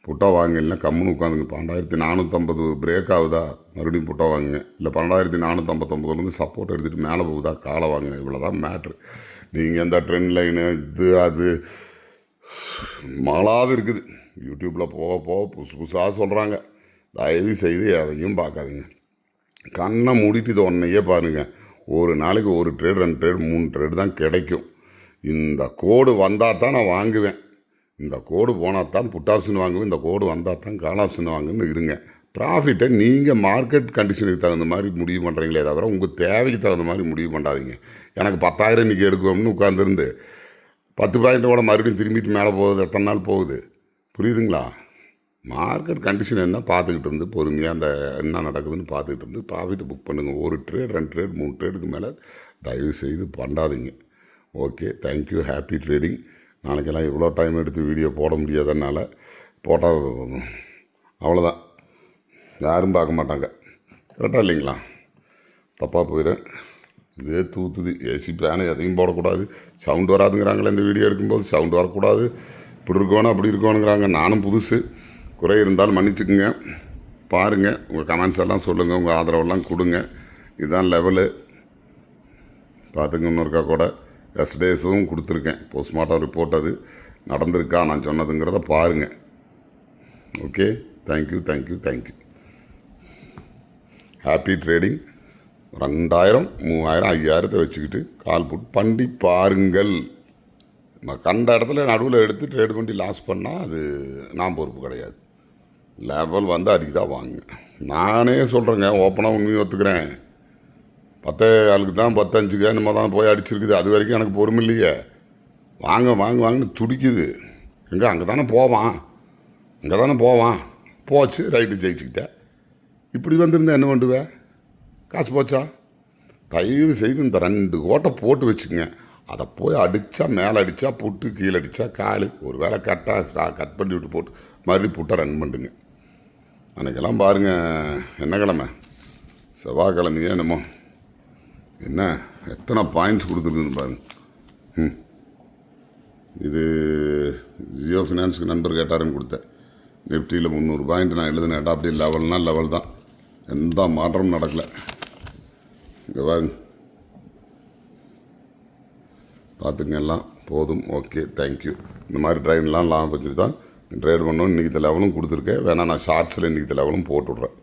புட்டா வாங்கலைன்னா கம்முன்னு உட்காந்துங்க. 12,450 பிரேக் ஆகுதா, மறுபடியும் புட்டா வாங்குங்க. இல்லை 12,459 சப்போர்ட் எடுத்துகிட்டு மேலே போகுதா, காலை வாங்குங்க. இவ்வளோ தான் மேட்ரு. நீங்கள் இந்த ட்ரெண்ட் லைனு இது அது மாலாவது இருக்குது. யூடியூப்பில் போக போக புதுசாக சொல்கிறாங்க. தயவு செய்து எதையும் பார்க்காதீங்க. கண்ணை மூடிட்டு இது ஒன்றையே பாருங்கள். ஒரு நாளைக்கு 1 ட்ரேட் 2 ட்ரேட் 3 ட்ரேட் தான் கிடைக்கும். இந்த கோடு வந்தால் தான் நான் வாங்குவேன். இந்த கோடு போனால் தான் புட் ஆப்ஷன் வாங்குவேன். இந்த கோடு வந்தால் தான் கால் ஆப்ஷன் வாங்குன்னு இருங்க. ப்ராஃபிட்டை நீங்கள் மார்க்கெட் கண்டிஷனுக்கு தகுந்த மாதிரி முடிவு பண்ணுறீங்களே தவிர உங்கள் தேவைக்கு தகுந்த மாதிரி முடிவு பண்ணாதீங்க. எனக்கு 10,000 இன்றைக்கி எடுக்கணும்னு உட்காந்துருந்து 10 பாயிண்ட்டோட மறுபடியும் திரும்பிட்டு மேலே போகுது. எத்தனை நாள் போகுது? புரியுதுங்களா? மார்க்கெட் கண்டிஷன் என்ன பார்த்துக்கிட்டு இருந்து பொறுமையாக அந்த என்ன நடக்குதுன்னு பார்த்துக்கிட்டு இருந்து ப்ராஃபிட்டை புக் பண்ணுங்கள். 1 ட்ரேட் 2 ட்ரேட் 3 ட்ரேடுக்கு மேலே தயவு செய்து பண்ணாதீங்க. Okay, thank you. Happy trading. நாளைக்கெல்லாம் இவ்வளோ டைம் எடுத்து வீடியோ போட முடியாதனால போட்டால் அவ்வளோதான், யாரும் பார்க்க மாட்டாங்க. கரெக்டாக இல்லைங்களா? தப்பாக போயிடும். இதே தூத்துது. ஏசி ஃபேனு எதையும் போடக்கூடாது, சவுண்டு வராதுங்கிறாங்களே. இந்த வீடியோ எடுக்கும்போது சவுண்டு வரக்கூடாது, இப்படி இருக்கணும் அப்படி இருக்கணுங்கிறாங்க. நானும் புதுசு, குறை இருந்தாலும் மன்னிச்சுக்குங்க. பாருங்கள், உங்கள் கமெண்ட்ஸ் எல்லாம் சொல்லுங்கள், உங்கள் ஆதரவெல்லாம் கொடுங்க. இதுதான் லெவலு. பார்த்துங்க. இன்னொருக்கா கூட எஸ்டேஸும் கொடுத்துருக்கேன். போஸ்ட்மார்ட்டம் ரிப்போர்ட் அது நடந்திருக்கா நான் சொன்னதுங்கிறத பாருங்கள். Okay, thank you thank you thank you. Happy trading. 2000 3000 5000 வச்சுக்கிட்டு கால் போட்டு பண்ணி பாருங்கள். நான் கண்ட இடத்துல நடுவில் எடுத்து ட்ரேடு பண்ணி லாஸ் பண்ணால் அது நான் பொறுப்பு கிடையாது. லெவல் வந்து அடிக்குதான் வாங்க. நானே சொல்கிறேங்க, ஓப்பனாக உண்மையை ஒத்துக்கிறேன். 10 தான் 10-5 நம்ம தான் போய் அடிச்சிருக்குது. அது வரைக்கும் எனக்கு பொறுமை இல்லையே. வாங்க வாங்க வாங்கன்னு துடிக்குது. எங்கே அங்கே தானே போவான். போச்சு, ரைட்டு, ஜெயிச்சுக்கிட்டேன். இப்படி வந்திருந்தேன் என்ன பண்ணுவேன்? காசு போச்சா? தயவு செய்து இந்த 2 கோட்டை போட்டு வச்சுக்கங்க. அதை போய் அடித்தா, மேலே அடித்தா புட்டு, கீழே அடித்தா கால், ஒரு வேளை கட் பண்ணி விட்டு போட்டு மறுபடியும் புட்டை ரன் பண்ணுங்க. அன்றைக்கெல்லாம் பாருங்கள், என்ன கிழமை? செவ்வாய்க்கிழமையே என்னமோ, என்ன எத்தனை பாயிண்ட்ஸ் கொடுத்துருக்குன்னு பாருங்க. இது ஜியோ ஃபினான்ஸுக்கு நண்பர் கேட்டாருன்னு கொடுத்தேன். நிஃப்டியில் 300 பாயிண்ட் நான் எழுதினேன். அப்படியே லெவல்னால் லெவல் தான், எந்த மாற்றமும் நடக்கலை. இங்கே பாருங்க, பார்த்துங்க. எல்லாம் போதும். Okay, thank you. இந்த மாதிரி ட்ரெயின்லாம் லாபம் வச்சுட்டு தான் ட்ரேட் பண்ணோம். இன்றைக்கி இந்த லெவலும் கொடுத்துருக்கேன். வேணா நான் ஷார்ட்ஸில் இன்றைக்கி இந்த லெவலும் போட்டுவிட்றேன்.